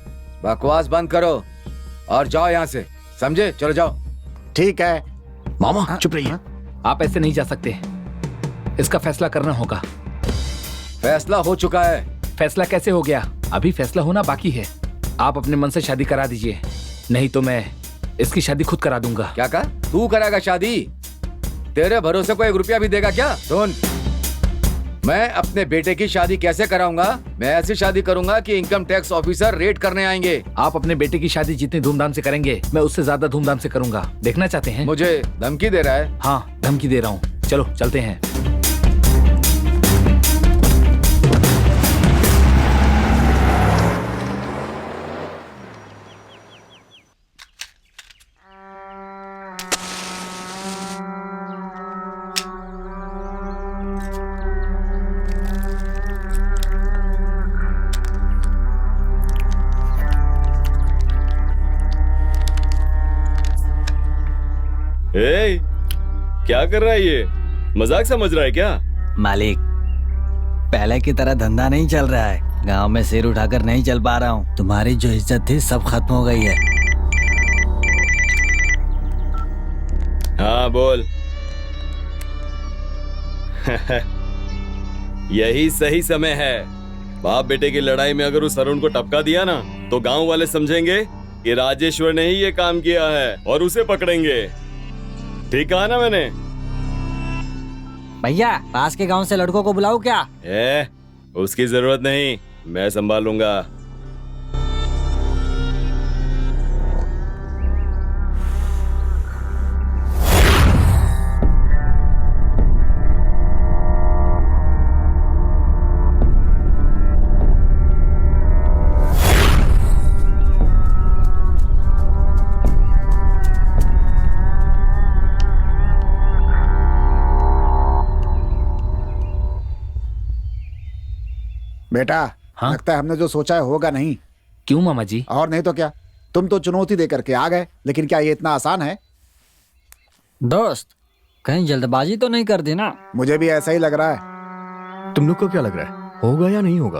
A: बकवास बंद करो और जाओ यहाँ से, समझे? चलो जाओ।
F: ठीक है
B: मामा चुप रहिए।
C: आप ऐसे नहीं जा सकते, इसका फैसला करना होगा।
A: फैसला हो चुका है।
C: फैसला कैसे हो गया? अभी फैसला होना बाकी है। आप अपने मन से शादी करा दीजिए, नहीं तो मैं इसकी शादी खुद करा दूंगा।
A: क्या कहा? तू कराएगा शादी? तेरे भरोसे को 1 रुपया भी देगा क्या? सुन, मैं अपने बेटे की शादी कैसे कराऊंगा? मैं ऐसी शादी करूंगा कि इनकम टैक्स ऑफिसर रेड करने आएंगे।
C: आप अपने बेटे की शादी जितनी धूमधाम से करेंगे, मैं उससे ज्यादा धूमधाम से करूंगा। देखना चाहते हैं?
A: मुझे धमकी दे रहा है?
C: हाँ, धमकी दे रहा हूँ। चलो चलते हैं।
G: ए, क्या कर रहा है ये? मजाक समझ रहा है क्या?
I: मालिक, पहले की तरह धंधा नहीं चल रहा है। गांव में सिर उठाकर नहीं चल पा रहा हूँ। तुम्हारी जो इज्जत थी सब खत्म हो गई है।
G: हाँ बोल। यही सही समय है। बाप बेटे की लड़ाई में अगर उस अरुण को टपका दिया ना तो गांव वाले समझेंगे कि राजेश्वर ने ही ये काम किया है और उसे पकड़ेंगे। ठीक कहा ना मैंने?
H: भैया पास के गांव से लड़कों को बुलाऊं क्या?
G: उसकी जरूरत नहीं, मैं संभालूंगा।
F: बेटा,
C: हाँ?
F: लगता है हमने जो सोचा है होगा नहीं।
C: क्यों मामा जी?
F: और नहीं तो क्या, तुम तो चुनौती दे करके आ गए, लेकिन क्या ये इतना आसान है?
H: दोस्त कहीं जल्दबाजी तो नहीं कर दी ना?
F: मुझे भी ऐसा ही लग रहा है।
B: तुम लोग को क्या लग रहा है, होगा या नहीं होगा?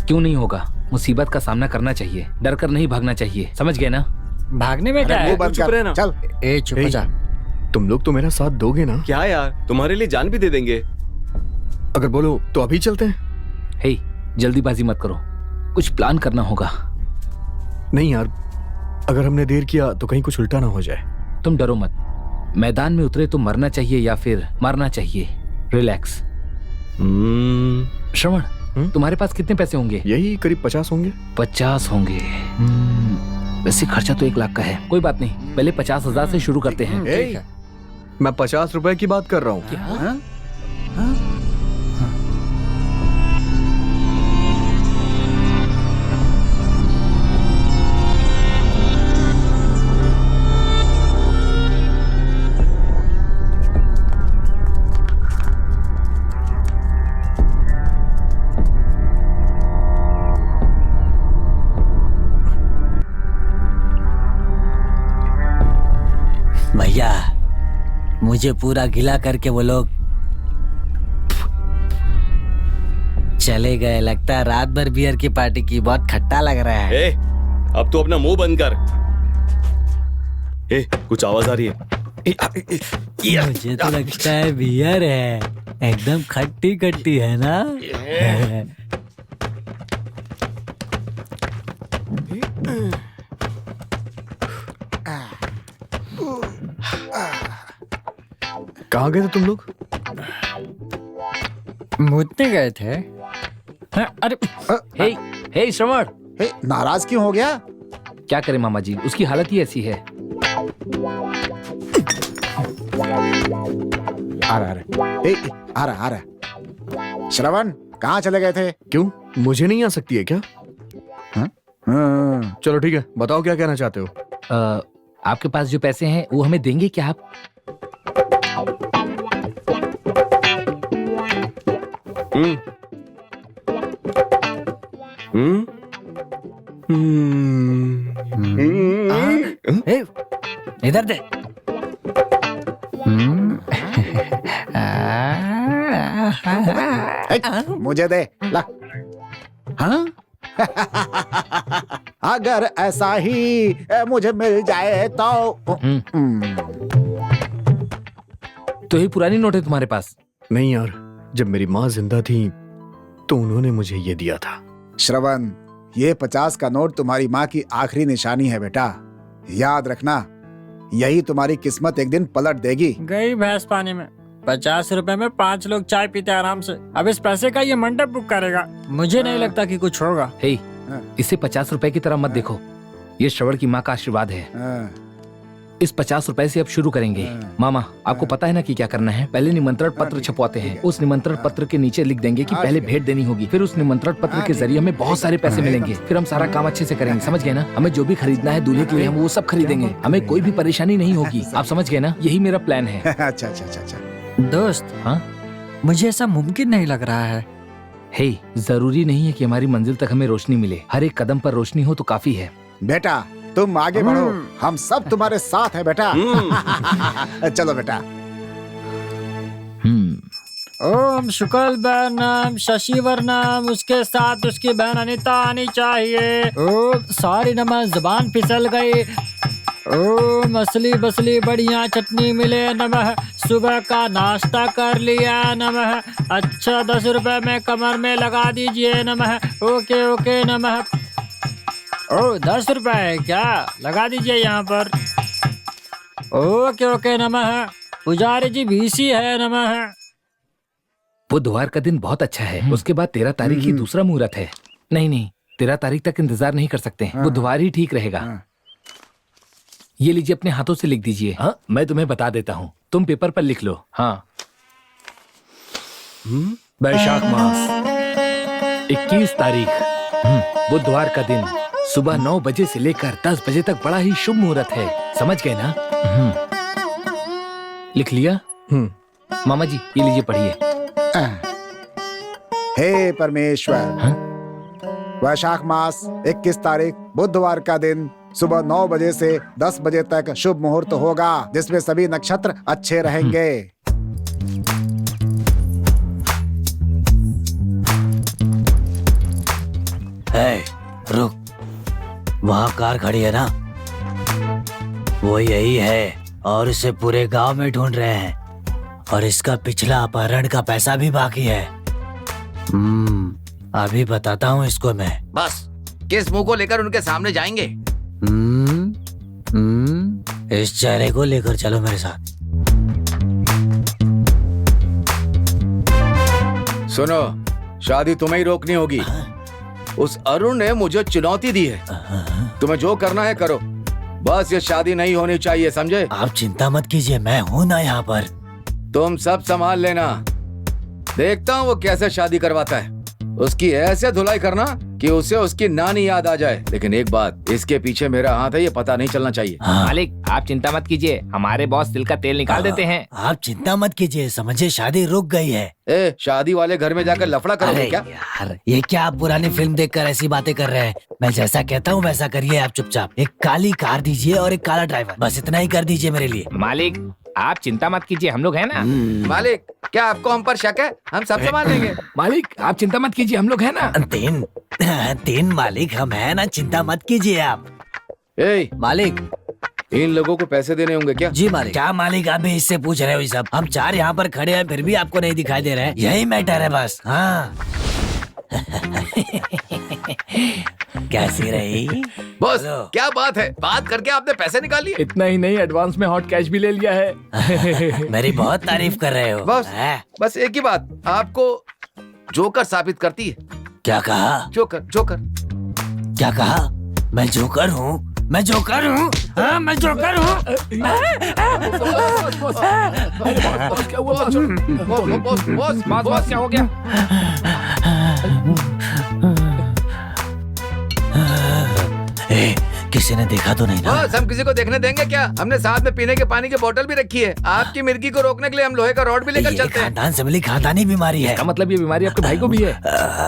C: क्यों नहीं होगा? मुसीबत का सामना करना चाहिए, डर कर नहीं भागना चाहिए, समझ गए ना?
H: भागने में क्या
F: मुंह
H: है?
F: बंद
G: चुप
F: कर,
G: रहना।
F: चल।
H: ए चुप हो जा।
B: तुम लोग तो मेरा साथ दोगे ना?
G: क्या यार, तुम्हारे लिए जान भी दे देंगे।
B: अगर बोलो तो अभी चलते हैं।
C: हे, जल्दीबाजी मत करो, कुछ प्लान करना होगा।
B: नहीं यार, अगर हमने देर किया तो कहीं कुछ उल्टा ना हो जाए।
C: तुम डरो मत, मैदान में उतरे तो मरना चाहिए या फिर मारना चाहिए। रिलैक्स। श्रवण, तुम्हारे पास कितने पैसे होंगे?
B: यही करीब 50 होंगे।
C: 50 होंगे। वैसे खर्चा तो 1 लाख का है। कोई बात नहीं, पहले 50,000 से शुरू करते हैं।
H: ठीक है।
B: मैं 50 रुपए की बात कर रहा हूँ।
F: हाँ?
I: भैया मुझे पूरा गिला करके वो लोग चले गए। लगता है रात भर बियर की पार्टी की, बहुत खट्टा लग रहा है।
G: अब तो अपना मुंह बंद कर। कुछ आवाज आ रही है।
I: मुझे तो लगता है बियर है, एकदम खट्टी खट्टी है ना?
B: कहाँ गए थे तुम लोग?
H: मुझते गए थे। हाँ, अरे
C: हे, हे श्रवण,
F: हे, नाराज क्यों हो गया?
C: क्या करें मामा जी, उसकी हालत ही ऐसी है।
F: आ रहा। श्रवण, कहाँ चले गए थे?
B: क्यों, मुझे नहीं आ सकती है क्या?
F: हाँ।
B: चलो ठीक है, बताओ क्या कहना चाहते हो।
C: आपके पास जो पैसे हैं वो हमें देंगे क्या आप?
I: इधर दे।
F: मुझे दे ला। हाँ? अगर ऐसा ही मुझे मिल जाए तो
C: तो ये पुरानी नोट है तुम्हारे पास?
B: नहीं यार, जब मेरी माँ जिंदा थी तो उन्होंने मुझे ये दिया था।
F: श्रवण, ये 50 का नोट तुम्हारी माँ की आखिरी निशानी है बेटा। याद रखना, यही तुम्हारी किस्मत एक दिन पलट देगी।
H: गई भैंस पानी में। 50 रुपए में 5 लोग चाय पीते आराम से। अब इस पैसे का ये मंडप बुक करेगा। मुझे नहीं लगता कि कुछ होगा।
C: हे, इसे 50 रुपए की तरह मत देखो, ये श्रवण की माँ का आशीर्वाद है। इस 50 रुपए से अब शुरू करेंगे। मामा, आपको पता है ना कि क्या करना है? पहले निमंत्रण पत्र छपवाते हैं। उस निमंत्रण पत्र के नीचे लिख देंगे कि पहले भेंट देनी होगी, फिर उस निमंत्रण पत्र के जरिए हमें बहुत सारे पैसे मिलेंगे। फिर हम सारा काम अच्छे से करेंगे, समझ गए ना? हमें जो भी खरीदना है दूल्हे के लिए हम वो सब खरीदेंगे। हमें कोई भी परेशानी नहीं होगी, आप समझ गए ना? यही मेरा प्लान है।
F: अच्छा।
H: दोस्त,
C: हाँ,
H: मुझे ऐसा मुमकिन नहीं लग रहा है।
C: हे, जरूरी नहीं है कि हमारी मंजिल तक हमें रोशनी मिले, हर एक कदम पर रोशनी हो तो काफी है।
F: बेटा, तुम आगे बढ़ो, हम सब तुम्हारे साथ हैं बेटा। चलो बेटा।
H: ओम शुक्ल वर्णम शशि वर्णम, उसके साथ उसकी बहन अनीता आनी चाहिए। ओम सॉरी नमः, जुबान फिसल गई। ओम असली बसली बढ़िया चटनी मिले नमः, सुबह का नाश्ता कर लिया नमः। अच्छा 10 रुपए में कमर में लगा दीजिए नमः। ओके ओके नमः। ओ 10 रुपए है क्या? लगा दीजिए यहाँ पर। ओके ओके, नमः। पुजारी जी बीसी है, नमः।
C: बुधवार का दिन बहुत अच्छा है। उसके बाद 13 तारीख ही दूसरा मुहूर्त है। नहीं नहीं, 13 तारीख तक इंतजार नहीं कर सकते। बुधवार ही ठीक रहेगा। ये लीजिए, अपने हाथों से लिख दीजिए। हाँ, मैं तुम्हें बता देता हूँ, तुम पेपर पर लिख लो। हाँ, वैशाख मास 21 तारीख, बुधवार का दिन, सुबह 9 बजे से लेकर 10 बजे तक बड़ा ही शुभ मुहूर्त है। समझ गए ना? लिख लिया? मामा जी, ये लीजिए, पढ़िए।
F: हे परमेश्वर, वैशाख मास 21 तारीख बुधवार का दिन, सुबह 9 बजे से 10 बजे तक शुभ मुहूर्त होगा, जिसमें सभी नक्षत्र अच्छे रहेंगे।
I: रुक, वहाँ कार खड़ी है ना, वो यही है और इसे पूरे गांव में ढूंढ रहे हैं और इसका पिछला अपहरण का पैसा भी बाकी है। अभी बताता हूँ इसको मैं।
A: बस किस मुंह को लेकर उनके सामने जाएंगे?
I: इस चेहरे को लेकर चलो मेरे साथ।
A: सुनो, शादी तुम्हें ही रोकनी होगी। उस अरुण ने मुझे चुनौती दी है। तुम्हें जो करना है करो, बस ये शादी नहीं होनी चाहिए, समझे?
I: आप चिंता मत कीजिए, मैं हूँ ना यहाँ पर।
A: तुम सब संभाल लेना। देखता हूँ वो कैसे शादी करवाता है। उसकी ऐसे धुलाई करना कि उसे उसकी नानी याद आ जाए। लेकिन एक बात, इसके पीछे मेरा हाथ है, ये पता नहीं चलना चाहिए।
C: मालिक, आप चिंता मत कीजिए, हमारे बॉस तिल का तेल निकाल देते हैं।
I: आप चिंता मत कीजिए, समझे, शादी रुक गई है।
A: ए, शादी वाले घर में जाकर लफड़ा करोगे क्या?
I: यार, ये क्या आप पुरानी फिल्म देखकर ऐसी बातें कर रहे हैं? मैं जैसा कहता हूँ वैसा करिए आप चुपचाप। एक काली कार दीजिए और एक काला ड्राइवर, बस इतना ही कर दीजिए मेरे लिए।
C: मालिक, आप चिंता मत कीजिए, हम लोग हैं ना।
A: मालिक, क्या आपको हम पर शक है? हम सब संभाल लेंगे।
C: मालिक, आप चिंता मत कीजिए, हम लोग हैं ना।
I: तीन मालिक हम हैं ना, चिंता मत कीजिए आप।
A: ए,
I: मालिक,
A: इन लोगों को पैसे देने होंगे क्या?
I: जी मालिक। क्या मालिक, आप भी इससे पूछ रहे हो? ये सब हम 4 यहाँ पर खड़े हैं, फिर भी आपको नहीं दिखाई दे रहे हैं। यही मैटर है बस। हाँ। कैसी रही
A: बॉस? क्या बात है, बात करके आपने पैसे निकाल लिए?
C: इतना ही नहीं, एडवांस में हॉट कैश भी ले लिया है।
I: मेरी बहुत तारीफ कर रहे हो
A: बॉस। बस एक ही बात, आपको जोकर साबित करती है।
I: क्या कहा?
A: Joker, joker.
I: क्या कहा? मैं जोकर हूँ? मैं जोकर हूँ? हाँ, मैं जोकर हूँ।
C: बॉस, क्या हो गया?
I: किसी ने देखा तो नहीं ना?
A: बस हम किसी को देखने देंगे क्या? हमने साथ में पीने के पानी की बोतल भी रखी है। आपकी मिर्गी को रोकने के लिए हम लोहे का रॉड भी लेकर चलते हैं।
I: खानदान से मिली खानदानी बीमारी है।
C: इसका मतलब ये बीमारी आपके भाई को भी है?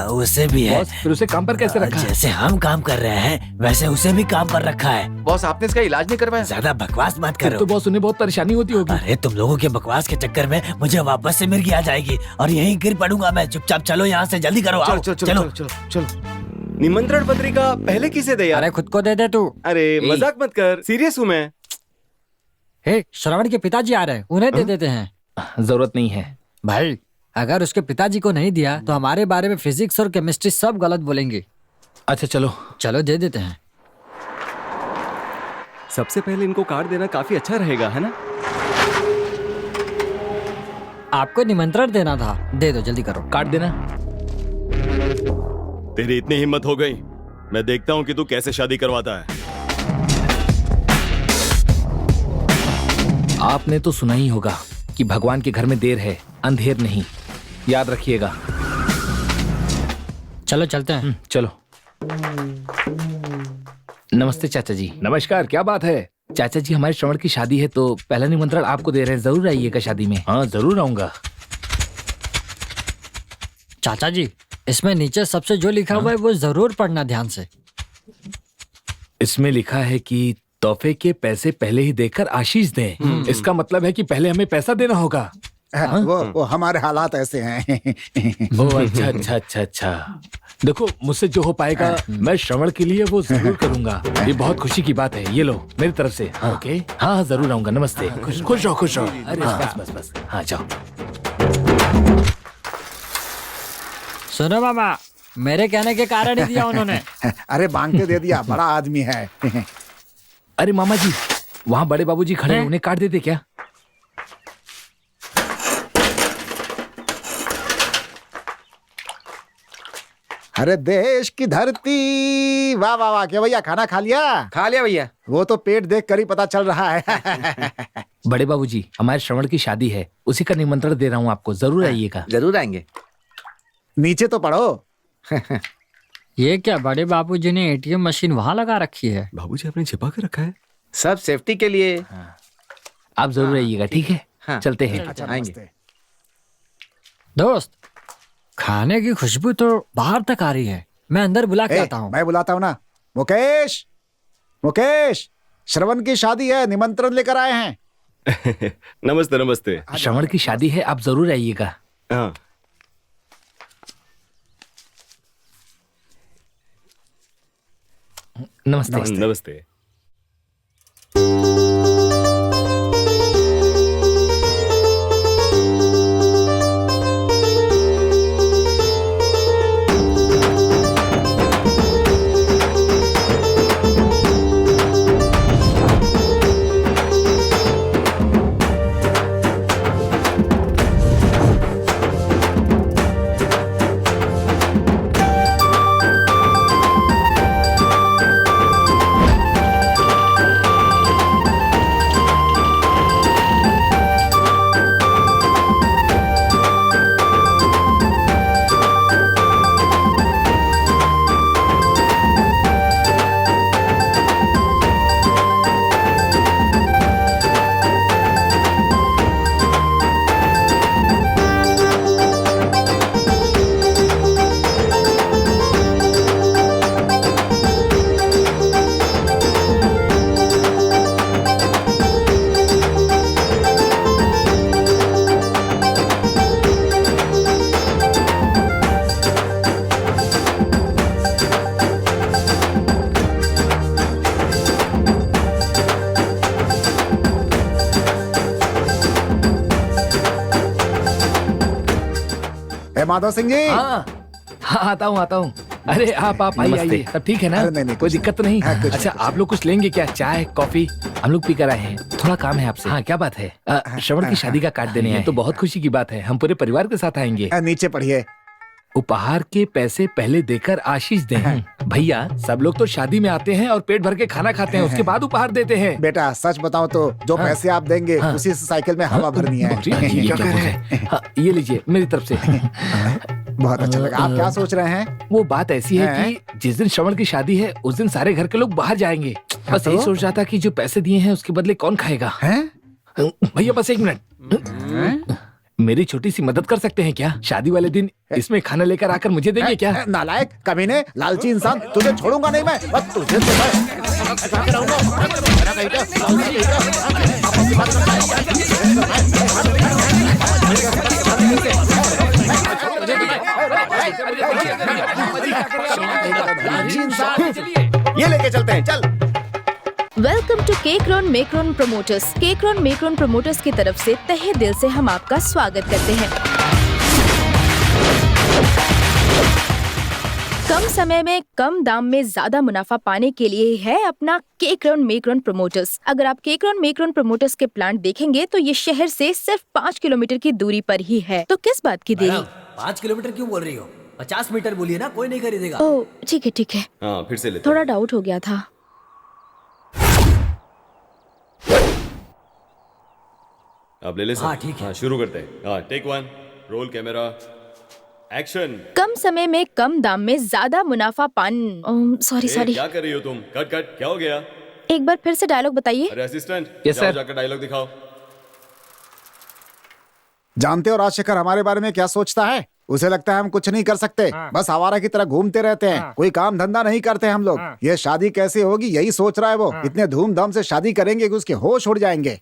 I: उसे भी है।
C: बॉस, फिर उसे काम पर कैसे रखा?
I: जैसे हम काम कर रहे हैं वैसे उसे भी काम पर रखा है।
A: बॉस, आपने इसका इलाज नहीं करवाया?
I: ज्यादा बकवास मत करो।
C: तो बॉस, उन्हें बहुत परेशानी होती होगी।
I: अरे तुम लोगों के बकवास के चक्कर में मुझे वापस से मिर्गी आ जाएगी और यहीं गिर पड़ूंगा मैं। चुपचाप चलो यहाँ से, जल्दी करो। आओ,
A: चलो।
G: निमंत्रण पत्रिका पहले किसे दे यार?
H: अरे खुद को दे दे तू।
G: अरे मजाक मत कर, सीरियस हूँ मैं।
H: हे, श्रवण के पिताजी आ रहे हैं, उन्हें दे देते हैं।
C: जरूरत नहीं है
H: भाई, अगर उसके पिताजी को नहीं दिया तो हमारे बारे में फिजिक्स और केमिस्ट्री सब गलत बोलेंगे।
C: अच्छा, चलो
H: दे देते हैं।
G: सबसे पहले इनको कार्ड देना काफी अच्छा रहेगा, है ना?
H: आपको निमंत्रण देना था, दे दो, जल्दी करो।
C: कार्ड देना।
G: तेरी इतनी हिम्मत हो गई, मैं देखता हूँ कि तू कैसे शादी करवाता है।
C: आपने तो सुना ही होगा कि भगवान के घर में देर है, अंधेर नहीं। याद रखिएगा।
H: चलो चलते हैं।
C: चलो। नमस्ते चाचा जी। नमस्कार, क्या बात है? चाचा जी, हमारे श्रवण की शादी है तो पहला निमंत्रण आपको दे रहे हैं, जरूर आइएगा शादी में। हाँ, जरूर आऊंगा।
H: चाचा जी, इसमें नीचे सबसे जो लिखा हुआ है वो जरूर पढ़ना ध्यान से।
C: इसमें लिखा है कि तोहफे के पैसे पहले ही देकर आशीष दें। इसका मतलब है कि पहले हमें पैसा देना होगा।
F: वो हमारे हालात ऐसे हैं।
C: ओह, अच्छा। देखो, मुझसे जो हो पाएगा मैं श्रवण के लिए वो जरूर करूंगा। ये बहुत खुशी की बात है। ये लो मेरी तरफ से। ओके, हाँ, जरूर आऊंगा। नमस्ते। खुश रहो। अरे बस। हाँ, जाओ।
H: सुनो मामा, मेरे कहने के कारण ही दिया उन्होंने।
F: अरे मांग के दे दिया, बड़ा आदमी है।
C: अरे मामा जी, वहाँ बड़े बाबूजी खड़े हैं,
H: हैं?
C: उन्हें काट देते क्या?
F: अरे देश की धरती, वाह वाह वाह। क्या भैया, खाना खा लिया?
A: खा लिया भैया।
F: वो तो पेट देख कर ही पता चल रहा है।
C: बड़े बाबूजी, हमारे श्रवण की शादी है, उसी का निमंत्रण दे रहा हूँ आपको, जरूर आइएगा।
A: जरूर आएंगे।
F: नीचे तो पढ़ो।
H: ये क्या बड़े बाबूजी ने एटीएम मशीन वहाँ लगा रखी है?
B: बाबूजी आपने छिपा कर रखा है।
A: सब सेफ्टी के लिए।
C: आप जरूर आइएगा, ठीक है?
A: हाँ।
C: चलते हैं।
F: अच्छा,
A: आएंगे।
F: नमस्ते।
H: दोस्त, खाने की खुशबू तो बाहर तक आ रही है, मैं अंदर बुला के आता हूँ।
F: मैं बुलाता हूँ ना। मुकेश, मुकेश, श्रवण की शादी है, निमंत्रण लेकर आए हैं।
G: नमस्ते नमस्ते।
C: श्रवण की शादी है, आप जरूर आइएगा।
G: हाँ
C: नमस्ते।
G: नमस्ते।
F: माधव सिंह जी।
C: हाँ हाँ, आता हूँ। अरे आप आइए
A: नमस्ते।
C: आइए, सब ठीक है ना?
F: अरे नहीं,
C: कोई
F: कुछ
C: दिक्कत नहीं।
F: हाँ, कुछ
C: अच्छा,
F: नहीं,
C: आप लोग कुछ लेंगे क्या? चाय कॉफी? हम लोग पी कर आए हैं, थोड़ा काम है आपसे। हाँ, क्या बात है? श्रवण की शादी का कार्ड देने हैं, तो बहुत खुशी की बात है, हम पूरे परिवार के साथ आएंगे।
F: नीचे पढ़िए।
C: उपहार के पैसे पहले देकर आशीष दें। भैया, सब लोग तो शादी में आते हैं और पेट भर के खाना खाते हैं, उसके बाद उपहार देते हैं।
F: बेटा सच बताओ तो जो पैसे आप देंगे उसी से साइकिल में हवा भरनी है।
C: अरे, ये क्या बोल रहे हैं? हाँ, ये लीजिए मेरी तरफ से।
F: बहुत अच्छा लगा। आप क्या सोच रहे हैं?
C: वो बात ऐसी है कि जिस दिन श्रवण की शादी है उस दिन सारे घर के लोग बाहर जाएंगे। बस यही सोच रहा था कि जो पैसे दिए हैं उसके बदले कौन खाएगा। भैया बस एक मिनट, मेरी छोटी सी मदद कर सकते हैं क्या? शादी वाले दिन इसमें खाना लेकर आकर मुझे देंगे क्या?
F: नालायक, कमीने, लालची इंसान, तुझे छोड़ूंगा नहीं मैं। बस तुझे तो मैं
B: ये लेके चलते हैं, चल।
J: वेलकम टू केकरॉन मेकरॉन प्रमोटर्स। केकरॉन मेकरॉन प्रमोटर्स की तरफ से तहे दिल से हम आपका स्वागत करते हैं। कम समय में कम दाम में ज्यादा मुनाफा पाने के लिए है अपना केकरॉन मेकरॉन प्रमोटर्स। अगर आप केकरॉन मेकरॉन प्रमोटर्स के प्लांट देखेंगे तो ये शहर से सिर्फ 5 किलोमीटर की दूरी पर ही है। तो किस बात की देरी?
I: 5 किलोमीटर क्यों बोल रही हो? 50 मीटर बोलिए ना, कोई नहीं खरीदेगा।
J: ओह ठीक है ठीक है,
G: हाँ फिर से लेते
J: थोड़ा डाउट हो गया था।
G: आप ले ले सर।
I: हाँ, ठीक है।
G: हाँ, शुरू करते हैं। हाँ, टेक 1, रोल कैमरा, एक्शन।
J: कम समय में कम दाम में ज्यादा मुनाफा पान सॉरी
G: क्या कर रही हो तुम? कट कट, क्या हो गया?
J: एक बार फिर से डायलॉग बताइए।
G: अरे असिस्टेंट,
C: Yes,
G: जाओ
C: sir.
G: जाकर डायलॉग दिखाओ।
F: जानते हो राजशेखर हमारे बारे में क्या सोचता है? उसे लगता है हम कुछ नहीं कर सकते, बस आवारा की तरह घूमते रहते हैं, कोई काम धंधा नहीं करते हम लोग। ये शादी कैसे होगी यही सोच रहा है वो। इतने धूमधाम से शादी करेंगे कि उसके होश उड़ जाएंगे।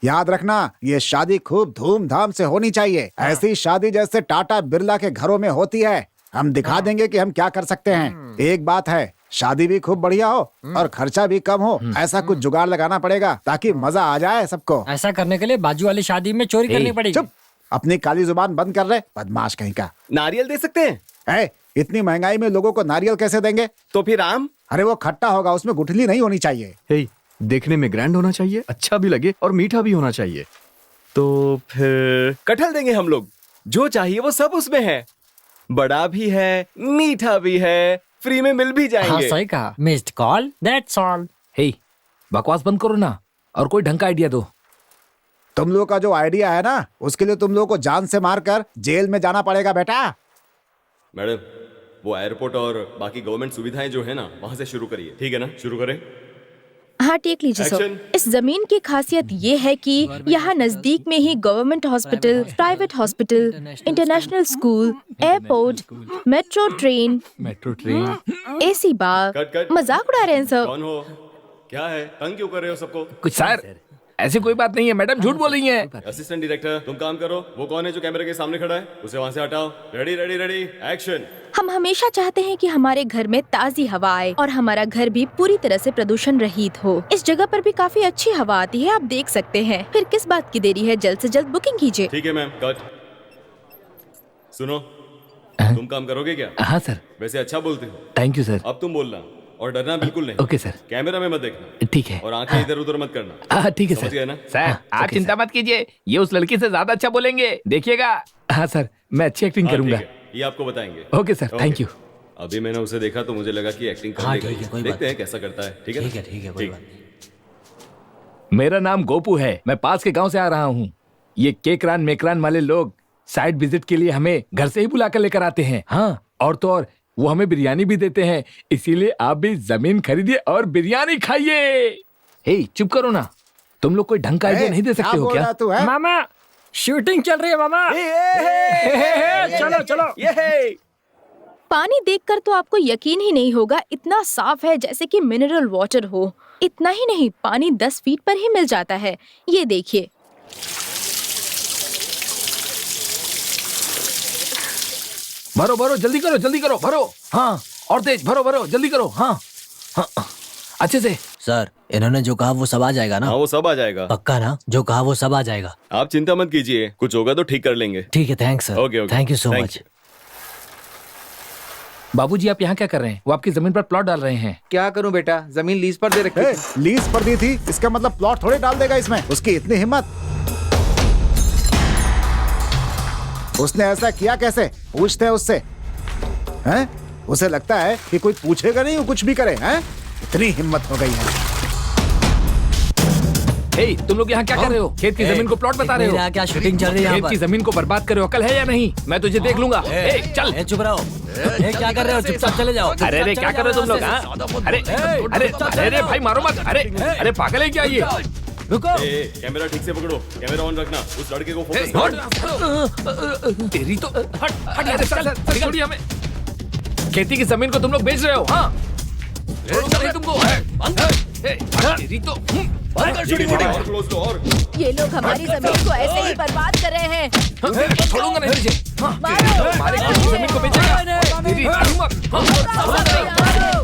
F: याद रखना, ये शादी खूब धूमधाम से होनी चाहिए। ऐसी शादी जैसे टाटा बिरला के घरों में होती है। हम दिखा देंगे कि हम क्या कर सकते हैं। एक बात है, शादी भी खूब बढ़िया हो और खर्चा भी कम हो। ऐसा कुछ जुगाड़ लगाना पड़ेगा ताकि मजा आ जाए सबको।
H: ऐसा करने के लिए बाजू वाली शादी में चोरी करनी पड़ेगी।
F: चुप, अपनी काली जुबान बंद कर रहे, बदमाश कहीं का।
G: नारियल दे सकते हैं?
F: इतनी महंगाई में लोगों को नारियल कैसे देंगे?
G: तो फिर आम?
F: अरे वो खट्टा होगा, उसमें गुठली नहीं होनी चाहिए।
B: हे, देखने में ग्रैंड होना चाहिए, अच्छा भी लगे और मीठा भी होना चाहिए।
G: तो फिर कटहल देंगे हम लोग। जो चाहिए वो सब उसमें है, बड़ा भी है, मीठा भी है, फ्री में मिल भी
H: हाँ
G: जाएंगे।
H: सही कहा। Missed call, that's all.
C: Hey, बकवास बंद करो ना और कोई ढंग का आइडिया दो।
F: तुम लोग का जो आइडिया है ना, उसके लिए तुम लोग को जान से मारकर जेल में जाना पड़ेगा बेटा।
G: मैडम, वो एयरपोर्ट और बाकी गवर्नमेंट सुविधाएं जो है ना, वहाँ से शुरू करिए, ठीक है ना? शुरू करें।
J: हाँ टेक लीजिए सर।
G: Action.
J: इस जमीन की खासियत ये है कि यहाँ नजदीक में ही government hospital, private hospital, international school, airport, metro train, AC bar.
G: Cut cut.
J: मजाक उड़ा रहे हैं सर।
G: कौन हो? क्या है? तंग क्यों कर रहे हो सबको?
C: कुछ सर, ऐसी कोई बात नहीं है, मैडम झूठ बोल रही हैं।
G: असिस्टेंट डायरेक्टर, तुम काम करो। वो कौन है जो कैमरे के सामने खड़ा है? उसे वहाँ से हटाओ। Ready ready ready, action.
J: हम हमेशा चाहते हैं कि हमारे घर में ताजी हवा आए और हमारा घर भी पूरी तरह से प्रदूषण रहित हो। इस जगह पर भी काफी अच्छी हवा आती है, आप देख सकते हैं। फिर किस बात की देरी है, जल्द से जल्द बुकिंग कीजिए।
G: ठीक है मैम, कट। सुनो, तुम काम करोगे क्या?
C: हाँ सर।
G: वैसे अच्छा बोलते हो।
C: Thank you sir.
G: अब तुम बोलना और डरना बिल्कुल नहीं।
C: Okay sir.
G: कैमरा में मत देखना
C: ठीक है।
G: और आंखें इधर उधर मत करना।
C: ठीक है
G: समझ
C: सर।
G: गए ना?
C: सर आप चिंता मत कीजिए, ये उस लड़की से ज्यादा अच्छा बोलेंगे, देखिएगा। हाँ सर, मैं अच्छी एक्टिंग
G: हाँ,
C: करूंगा।
G: ठीक है, ये आपको बताएंगे।
C: Okay sir, thank you.
G: अभी मैंने उसे देखा तो मुझे लगा कि एक्टिंग कर
I: हाँ,
G: लेगा।
I: ठीक है, कोई
G: देखते
I: बात
G: हैं कैसा करता है। ठीक है
I: ठीक है, ठीक है, कोई बात।
C: मेरा नाम गोपू है, मैं पास के गांव से आ रहा हूँ। ये केकरान मेकरान वाले लोग साइड विजिट के लिए हमें घर से ही बुलाकर लेकर आते हैं। हाँ, और तो और वो हमें बिरयानी भी देते हैं, इसीलिए आप भी जमीन खरीदिए और बिरयानी खाइए। हे, चुप करो ना, तुम लोग कोई ढंग का आइडिया नहीं दे सकते हो क्या?
F: तू है?
H: मामा शूटिंग चल रही है मामा। चलो चलो।
J: पानी देखकर तो आपको यकीन ही नहीं होगा, इतना साफ है जैसे कि मिनरल वाटर हो। इतना ही नहीं, पानी 10 फीट पर ही मिल जाता है। ये देखिए।
C: भरो भरो, जल्दी करो भरो। हाँ, और तेज भरो भरो, जल्दी करो। हाँ हाँ, अच्छे से।
I: सर, इन्होंने जो कहा वो सब आ जाएगा ना?
G: हाँ, वो सब आ जाएगा।
I: पक्का ना? जो कहा वो सब आ जाएगा।
G: आप चिंता मत कीजिए, कुछ होगा तो ठीक कर लेंगे।
I: ठीक है, thanks sir.
G: Okay, okay.
I: Thank you so
G: Thank
I: much.
G: you.
C: बाबूजी, आप यहाँ क्या कर रहे हैं? वो आपकी जमीन पर प्लॉट डाल रहे हैं।
A: क्या करूं बेटा, जमीन लीज पर दे रखी थी।
F: लीज पर दी थी, इसका मतलब प्लॉट थोड़े डाल देगा इसमें। उसकी इतनी हिम्मत। उसने ऐसा किया कैसे? पूछते हैं उससे। हैं? उसे लगता है कि कोई पूछेगा नहीं, वो कुछ भी करे। हैं? इतनी हिम्मत हो गई है।
C: हे, तुम लोग यहाँ क्या कर रहे हो? खेत की जमीन को प्लॉट बता रहे हो?
I: मेरा क्या शूटिंग चल रही है यहाँ
C: खेत की
I: पर?
C: जमीन को बर्बाद करे हो, अकल है या नहीं? मैं तुझे देख लूंगा। चल।
I: चुप रहो। क्या कर रहे हो? चुपचाप चले जाओ।
C: अरे क्या कर रहे हो तुम लोग? हाँ? अरे भाई मारो मत। अरे पागल है क्या ये?
I: रुको।
G: कैमरा ठीक से पकड़ो, कैमरा ऑन रखना, उस लड़के को फोकस करो।
C: तेरी तो हट छोड़िए हमें। खेती की जमीन को तुम लोग बेच रहे हो? हाँ, छोड़ूंगा नहीं तुमको। तेरी तो
G: और क्लोज लो, और
J: ये लोग हमारी जमीन को ऐसे ही बर्बाद कर रहे हैं।
C: छोड़ूंगा नहीं तुझे। हमारे खेती की जमीन को बेचेगा? तेरी हिम्मत।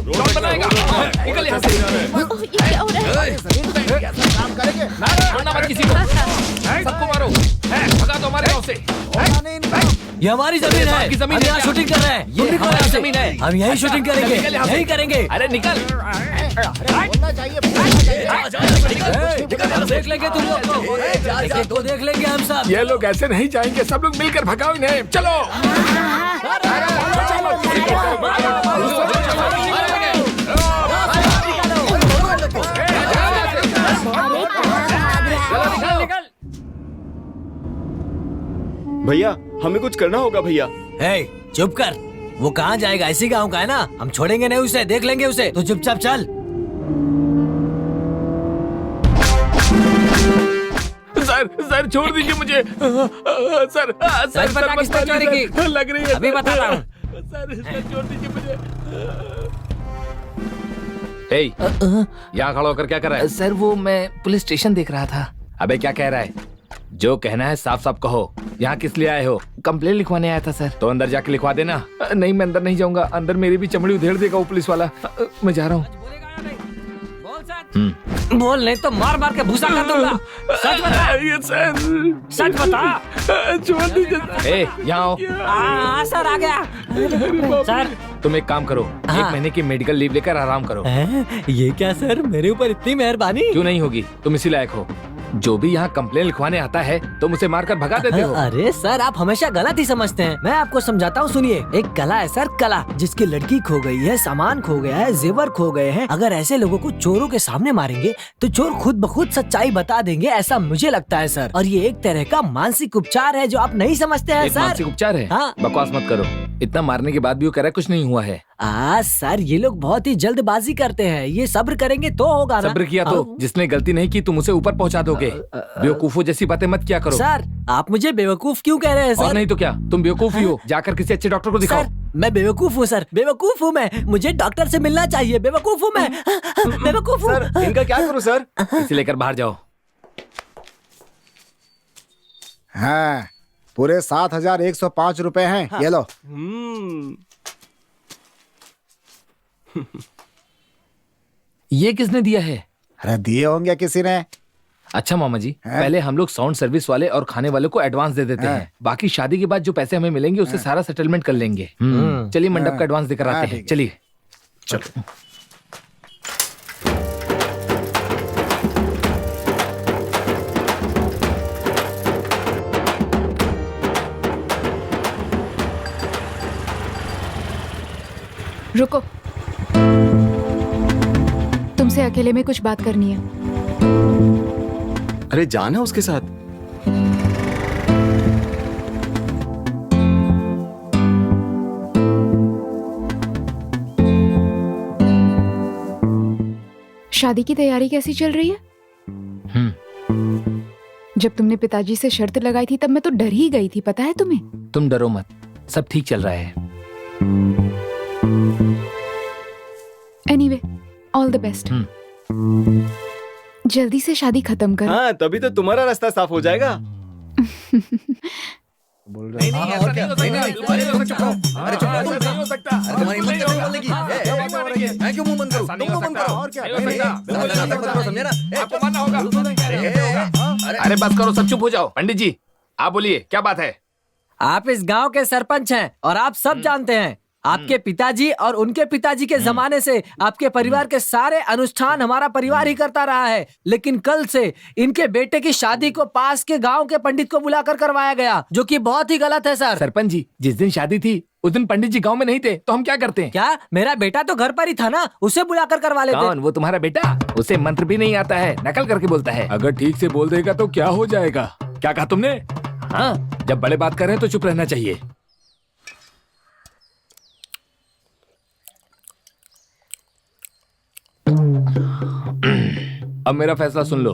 C: प्लॉट बनाएगा? निकल यहाँ से।
J: ओह, ये क्या हो रहा है?
F: काम करेंगे।
C: छोड़ना मत किसी को, सबको मारो। भगा दो हमारे गाँव से।
I: ये हमारी जमीन है।
C: आपकी जमीन
I: हम
C: है
I: यहाँ
C: क्या?
I: शूटिंग कर रहे हैं। ये
C: तुम
I: हमारी
C: जमीन है।
I: हम यही शूटिंग करेंगे,
C: निकल यहाँ से।
I: यही करेंगे।
C: अरे निकल।
F: बोलना चाहिए, बोलना चाहिए।
I: देख लेंगे तुम लोग तो देख लेंगे हम सब।
C: ये लोग ऐसे नहीं जाएंगे, सब लोग मिलकर भगाओ इन्हें। चलो।
G: भैया, हमें कुछ करना होगा भैया।
I: हे, चुप कर। वो कहाँ जाएगा? इसी गाँव का है ना? हम छोड़ेंगे नहीं उसे, देख लेंगे उसे। तो चुपचाप चल।
C: सर छोड़ दीजिए मुझे। सर
H: बता किसने चोरी की?
C: लग रही है।
H: अभी बता रहा हूँ।
C: सर छोड़ दीजिए मुझे। यहाँ खड़ा होकर क्या कर रहा है? सर वो मैं पुलिस स्टेशन देख रहा था। अबे क्या कह रहा है? जो कहना है साफ साफ कहो। यहाँ किस लिए आए हो? कंप्लेन लिखवाने आया था सर। तो अंदर जाके लिखवा देना। नहीं, मैं अंदर नहीं जाऊंगा, अंदर मेरी भी चमड़ी उधेड़ देगा वो पुलिस वाला। मैं जा रहा हूँ।
H: बोल नहीं तो मार मार के भूसा कर दूंगा। सच बता।
C: चाहिए सर।
H: सच बता।
C: छोड़ दीजिए सर।
A: ए, यहाँ आओ।
H: हाँ सर, आ गया। सर
A: तुम एक काम करो,
H: हाँ।
A: 1 महीने की मेडिकल लीव लेकर आराम करो।
H: ये क्या सर, मेरे ऊपर इतनी मेहरबानी।
A: क्यों नहीं होगी, तुम इसी लायक हो। जो भी यहाँ कंप्लेन लिखवाने आता है तुम उसे मारकर भगा देते हो।
H: अरे सर, आप हमेशा गलत ही समझते हैं। मैं आपको समझाता हूँ, सुनिए। एक कला है सर, कला, जिसकी लड़की खो गई है, सामान खो गया है, जेवर खो गए हैं। अगर ऐसे लोगों को चोरों के सामने मारेंगे तो चोर खुद ब खुद सच्चाई बता देंगे, ऐसा मुझे लगता है सर। और ये एक तरह का मानसिक उपचार है जो आप नहीं समझते हैं
A: एक
H: सर।
A: मानसिक उपचार है?
H: हाँ।
A: बकवास मत करो। इतना मारने के बाद भी वो कह रहा है कुछ नहीं हुआ है।
H: सर, ये लोग बहुत ही जल्दबाजी करते हैं। ये सब्र करेंगे तो होगा ना।
A: सब्र किया तो जिसने गलती नहीं की तुम उसे ऊपर पहुंचा दोगे। बेवकूफों जैसी बातें मत किया करो।
H: सर, आप मुझे बेवकूफ क्यों कह रहे हैं
A: और
H: सर?
A: नहीं तो क्या, तुम बेवकूफ ही हो। जाकर किसी अच्छे डॉक्टर को दिखाओ।
H: सर, मैं बेवकूफ हूँ सर, बेवकूफ हूँ मैं। मुझे डॉक्टर से मिलना चाहिए। बेवकूफ हूँ मैं, बेवकूफ हूँ।
G: सर, इनका क्या करूं सर?
A: इसे लेकर बाहर जाओ।
F: हाँ, पूरे 7,105 रुपए हैं। ये लो।
A: ये किसने दिया है?
F: अरे दिए होंगे किसी ने।
A: अच्छा मामा जी, पहले हम लोग साउंड सर्विस वाले और खाने वाले को एडवांस दे देते हैं। बाकी शादी के बाद जो पैसे हमें मिलेंगे उससे सारा सेटलमेंट कर लेंगे। चलिए मंडप का एडवांस देकर आते हैं। चलिए
F: चलो।
E: रुको, तुमसे अकेले में कुछ बात करनी है।
G: अरे जाना उसके साथ।
E: शादी की तैयारी कैसी चल रही है? जब तुमने पिताजी से शर्त लगाई थी तब मैं तो डर ही गई थी, पता है तुम्हें?
A: तुम डरो मत, सब ठीक चल रहा है।
E: Anyway, all the best. जल्दी से शादी खत्म कर।
G: हाँ, तभी तो तुम्हारा रास्ता साफ हो जाएगा।
B: नहीं, ऐसा नहीं हो सकता। अरे चुप रहो। अरे चुप रहो। अरे तुम्हारी हिम्मत कैसे बोलने की? मैं क्यों मुंह बंद करूं? तुम क्यों बंद करो? और क्या? समझे ना?
A: आपको मानना होगा। अरे बस करो, सब चुप हो जाओ। पंडित जी आप बोलिए, क्या बात है?
H: आप इस गांव के सरपंच हैं और आप सब जानते हैं, आपके पिताजी और उनके पिताजी के जमाने से आपके परिवार के सारे अनुष्ठान हमारा परिवार ही करता रहा है। लेकिन कल से इनके बेटे की शादी को पास के गांव के पंडित को बुलाकर करवाया गया, जो कि बहुत ही गलत है सर।
A: सरपंच जी, जिस दिन शादी थी उस दिन पंडित जी गांव में नहीं थे, तो हम क्या करते हैं?
H: क्या मेरा बेटा तो घर पर ही था ना, उसे बुलाकर करवा लेते।
A: कौन? वो तुम्हारा बेटा? उसे मंत्र भी नहीं आता है, नकल करके बोलता है। अगर ठीक से बोल देगा तो क्या हो जाएगा? क्या कहा तुमने? हाँ, जब बड़े बात कर रहे हैं तो चुप रहना चाहिए। अब मेरा फैसला सुन लो।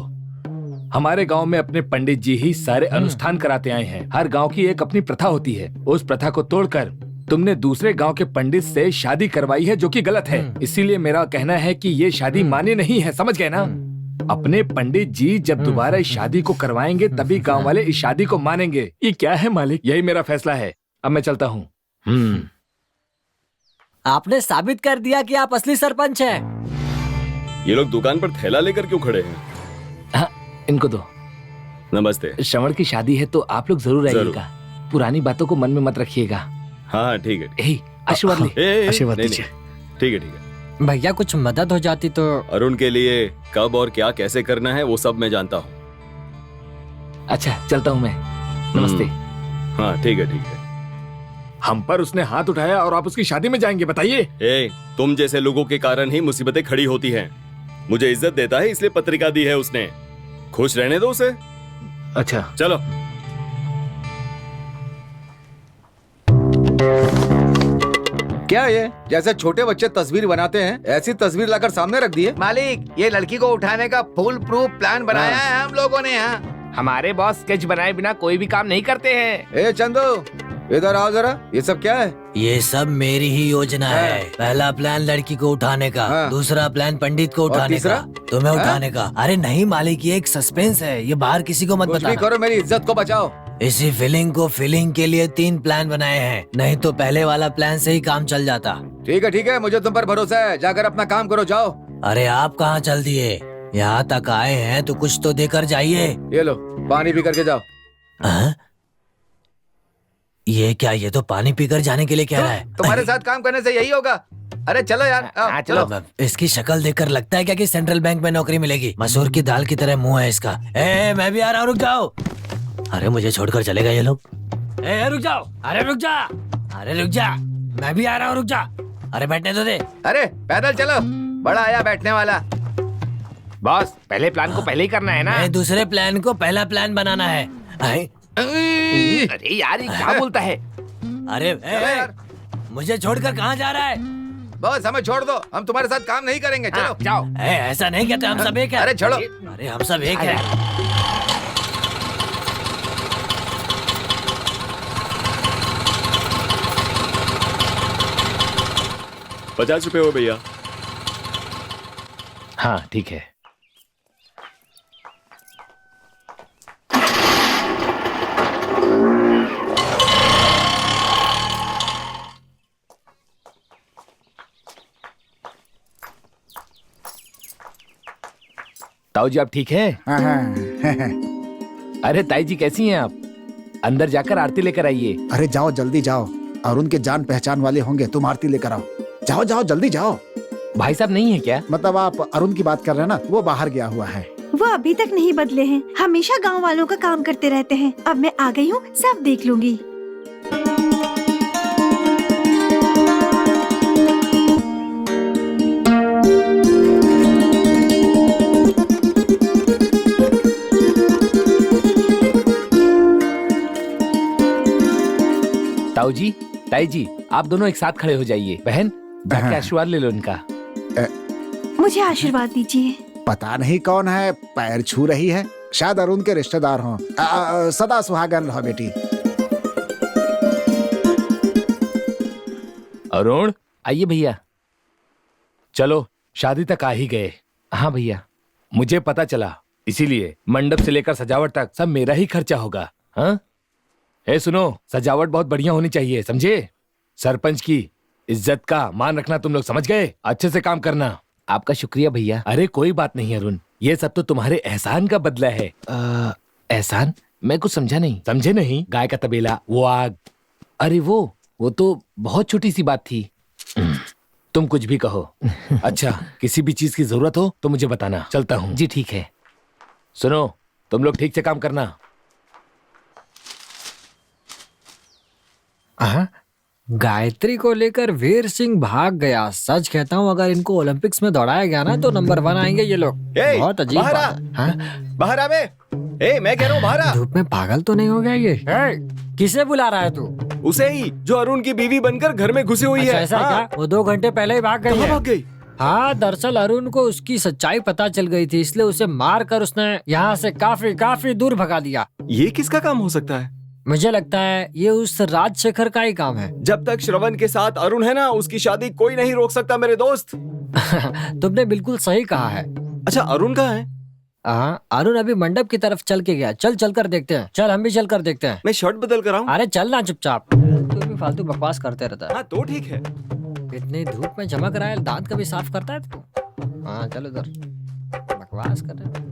A: हमारे गांव में अपने पंडित जी ही सारे अनुष्ठान कराते आए हैं। हर गांव की एक अपनी प्रथा होती है, उस प्रथा को तोड़कर तुमने दूसरे गांव के पंडित से शादी करवाई है, जो कि गलत है। इसीलिए मेरा कहना है कि ये शादी मान्य नहीं है, समझ गए ना? अपने पंडित जी जब दोबारा इस शादी को करवाएंगे तभी गांव वाले इस शादी को मानेंगे। ये क्या है मालिक? यही मेरा फैसला है। अब मैं चलता हूँ।
H: आपने साबित कर दिया कि आप असली सरपंच हैं।
G: ये लोग दुकान पर थैला लेकर क्यों खड़े हैं?
A: हाँ, इनको दो।
G: नमस्ते।
A: श्रवण की शादी है तो आप लोग जरूर आइएगा। पुरानी बातों को मन में मत रखिएगा।
G: हाँ ठीक है।
A: यही आशीर्वाद ले।
B: आशीर्वाद
G: नहीं,
B: दीजिए।
G: नहीं, ठीक है ठीक है।
H: भैया कुछ मदद हो जाती तो।
G: अरुण के लिए कब और क्या कैसे करना है वो सब मैं जानता हूँ।
A: अच्छा चलता हूँ मैं। नमस्ते।
G: हाँ ठीक है ठीक है।
A: हम पर उसने हाथ उठाया और आप उसकी शादी में जाएंगे, बताइए?
G: तुम जैसे लोगों के कारण ही मुसीबतें खड़ी होती हैं। मुझे इज्जत देता है इसलिए पत्रिका दी है उसने। खुश रहने दो उसे।
A: अच्छा
G: चलो।
A: क्या ये जैसे छोटे बच्चे तस्वीर बनाते हैं ऐसी तस्वीर लाकर सामने रख दी है?
K: मालिक, ये लड़की को उठाने का फुल प्रूफ प्लान बनाया है हम लोगों ने।
C: हमारे बॉस स्केच बनाए बिना कोई भी काम नहीं करते हैं।
A: ए चंदू, इधर आओ जरा। ये सब क्या है?
I: ये सब मेरी ही योजना है। पहला प्लान लड़की को उठाने का, दूसरा प्लान पंडित को उठाने का, तुम्हें उठाने का। अरे नहीं मालिक, ये एक सस्पेंस है, ये बाहर किसी को मत
A: कुछ भी
I: बताना।
A: करो, मेरी इज्जत को बचाओ।
I: इसी फीलिंग को फीलिंग के लिए 3 प्लान बनाए हैं, नहीं तो पहले वाला प्लान से ही काम चल जाता।
A: ठीक है, मुझे तुम पर भरोसा है। जाकर अपना काम करो, जाओ।
I: अरे आप कहाँ चल दिए? यहाँ तक आए हैं तो कुछ तो देकर जाइए।
A: ये लो। पानी पी करके जाओ।
I: हाँ? ये क्या, ये तो पानी पीकर जाने के लिए कह रहा है।
A: तुम्हारे साथ काम करने से यही होगा। अरे चलो यार, आओ, चलो।
I: अब इसकी शक्ल देखकर लगता है क्या कि सेंट्रल बैंक में नौकरी मिलेगी। मसूर की दाल की तरह मुंह है इसका। मैं भी आ रहा हूँ, रुक जाओ। अरे मुझे छोड़कर चलेगा ये लोग। रुक जाओ, अरे रुक जा, अरे रुक जा, मैं भी आ रहा हूँ, रुक जा। अरे बैठने तो दे।
A: अरे पैदल चलो, बड़ा आया बैठने वाला।
C: बॉस, पहले प्लान को पहले ही करना है ना।
I: दूसरे प्लान को पहला प्लान बनाना है।
C: अरे यार, ये क्या बोलता है?
I: अरे
A: यार,
I: मुझे छोड़कर कहाँ जा रहा है?
A: बस हमें छोड़ दो, हम तुम्हारे साथ काम नहीं करेंगे। चलो
C: जाओ।
I: ऐसा नहीं कहते, हम सब एक है।
A: अरे छोड़ो।
I: अरे हम सब एक है।
G: 50 रुपए हो भैया।
C: हाँ ठीक है। ताऊ जी आप ठीक है?
F: हाँ, हाँ।
C: अरे ताई जी कैसी हैं आप? अंदर जाकर आरती लेकर आइए।
F: अरे जाओ, जल्दी जाओ। अरुण के जान पहचान वाले होंगे, तुम आरती लेकर आओ। जाओ जाओ, जल्दी जाओ।
C: भाई साहब नहीं है क्या?
F: मतलब आप अरुण की बात कर रहे हैं ना, वो बाहर गया हुआ है।
D: वो अभी तक नहीं बदले हैं, हमेशा गांव वालों का काम करते रहते हैं। अब मैं आ गई हूँ, सब देख लूंगी।
C: ताऊ जी, ताई जी, आप दोनों एक साथ खड़े हो जाइए। बहन, बैठ के आशीर्वाद ले लो इनका।
D: मुझे आशीर्वाद दीजिए।
F: पता नहीं कौन है, पैर छू रही है। शायद अरुण के रिश्तेदार हों। सदा सुहागन रहो बेटी।
C: अरुण, आइए भैया। चलो, शादी तक आ ही गए। हाँ भैया, मुझे पता चला, इसीलिए मंडप से लेकर सजावट तक सब मेरा ही खर्चा होगा। हाँ? सुनो, सजावट बहुत बढ़िया होनी चाहिए, समझे? सरपंच की इज्जत का मान रखना तुम लोग, समझ गए? अच्छे से काम करना। आपका शुक्रिया भैया। अरे कोई बात नहीं अरुण, ये सब तो तुम्हारे एहसान का बदला है। एहसान? मैं कुछ समझा नहीं। समझे नहीं? गाय का तबेला, वो आग। अरे वो तो बहुत छोटी सी बात थी। तुम कुछ भी कहो। अच्छा, किसी भी चीज की जरूरत हो तो मुझे बताना। चलता हूँ। जी ठीक है। सुनो, तुम लोग ठीक से काम करना।
H: गायत्री को लेकर वीर सिंह भाग गया। सच कहता हूँ, अगर इनको ओलंपिक्स में दौड़ाया गया ना तो नंबर 1 आएंगे ये लोग। बहुत अजीब
G: बाहर आ।
H: बात है। हाँ?
G: बाहर आ बे। मैं कह रहा हूँ बाहर आ।
H: धूप में पागल तो नहीं हो गया ये? किसे बुला रहा है तू?
G: उसे ही, जो अरुण की बीवी बनकर घर में घुसी हुई
H: अच्छा,
G: है।
H: ऐसा
G: हाँ।
H: क्या? वो 2 घंटे पहले ही भाग गई
G: कहाँ
H: है।
G: भाग गई?
H: हाँ, दरअसल अरुण को उसकी सच्चाई पता चल गई थी, इसलिए उसे मार कर उसने यहाँ से काफी दूर भगा दिया।
G: ये किसका काम हो सकता है?
H: मुझे लगता है ये उस राजशेखर का ही काम है।
G: जब तक श्रवण के साथ अरुण है ना, उसकी शादी कोई नहीं रोक सकता मेरे दोस्त।
H: तुमने बिल्कुल सही कहा है।
G: अच्छा, अरुण कहाँ है?
H: हाँ, अरुण अभी मंडप की तरफ चल के गया। चल कर देखते हैं। चल, हम भी चल कर देखते हैं।
G: मैं शर्ट बदल कर आऊं?
H: अरे चल ना चुपचाप, तू भी फालतू बकवास करते रहता है।
G: हाँ तो ठीक है।
H: इतनी धूप में चमक रहा है, दांत कभी साफ करता है तू? हाँ चल उधर, बकवास कर रहे हैं।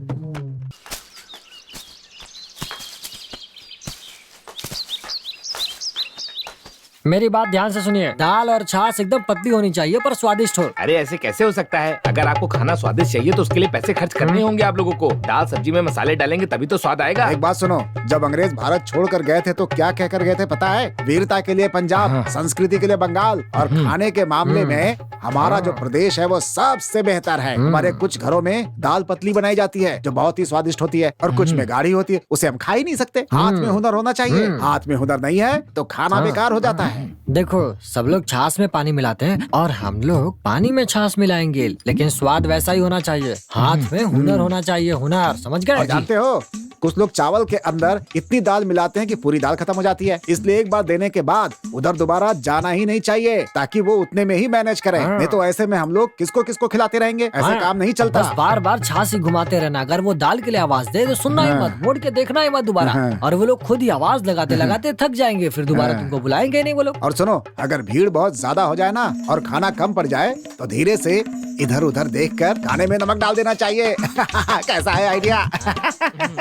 H: मेरी बात ध्यान से सुनिए, दाल और छाछ एकदम पतली होनी चाहिए पर स्वादिष्ट हो।
C: अरे ऐसे कैसे हो सकता है? अगर आपको खाना स्वादिष्ट चाहिए तो उसके लिए पैसे खर्च करने होंगे आप लोगों को। दाल सब्जी में मसाले डालेंगे तभी तो स्वाद आएगा।
F: एक बात सुनो, जब अंग्रेज भारत छोड़कर गए थे तो क्या कहकर गए थे पता है? वीरता के लिए पंजाब, संस्कृति के लिए बंगाल, और खाने के मामले में हमारा जो प्रदेश है वो सबसे बेहतर है। हमारे कुछ घरों में दाल पतली बनाई जाती है जो बहुत ही स्वादिष्ट होती है, और कुछ में गाढ़ी होती है, उसे हम खा ही नहीं सकते। हाथ में हुनर होना चाहिए। हाथ में हुनर नहीं है तो खाना बेकार हो जाता है।
H: देखो, सब लोग छाछ में पानी मिलाते हैं और हम लोग पानी में छाछ मिलाएंगे, लेकिन स्वाद वैसा ही होना चाहिए। हाथ में हुनर होना चाहिए, हुनर, समझ गए?
F: और जानते हो, कुछ लोग चावल के अंदर इतनी दाल मिलाते हैं कि पूरी दाल खत्म हो जाती है। इसलिए एक बार देने के बाद उधर दोबारा जाना ही नहीं चाहिए, ताकि वो उतने में ही मैनेज करें। नहीं तो ऐसे में हम लोग किसको किसको खिलाते रहेंगे? ऐसे काम नहीं चलता।
H: बस बार बार छाछ ही घुमाते रहना। अगर वो दाल के लिए आवाज दे तो सुनना ही मत, मुड़ के देखना ही मत दोबारा। और वो लोग खुद ही आवाज लगाते लगाते थक जाएंगे, फिर दोबारा तुमको बुलाएंगे नहीं वो बोलो।
F: और सुनो, अगर भीड़ बहुत ज्यादा हो जाए ना और खाना कम पड़ जाए तो धीरे से इधर उधर देखकर खाने में नमक डाल देना चाहिए। कैसा है आइडिया?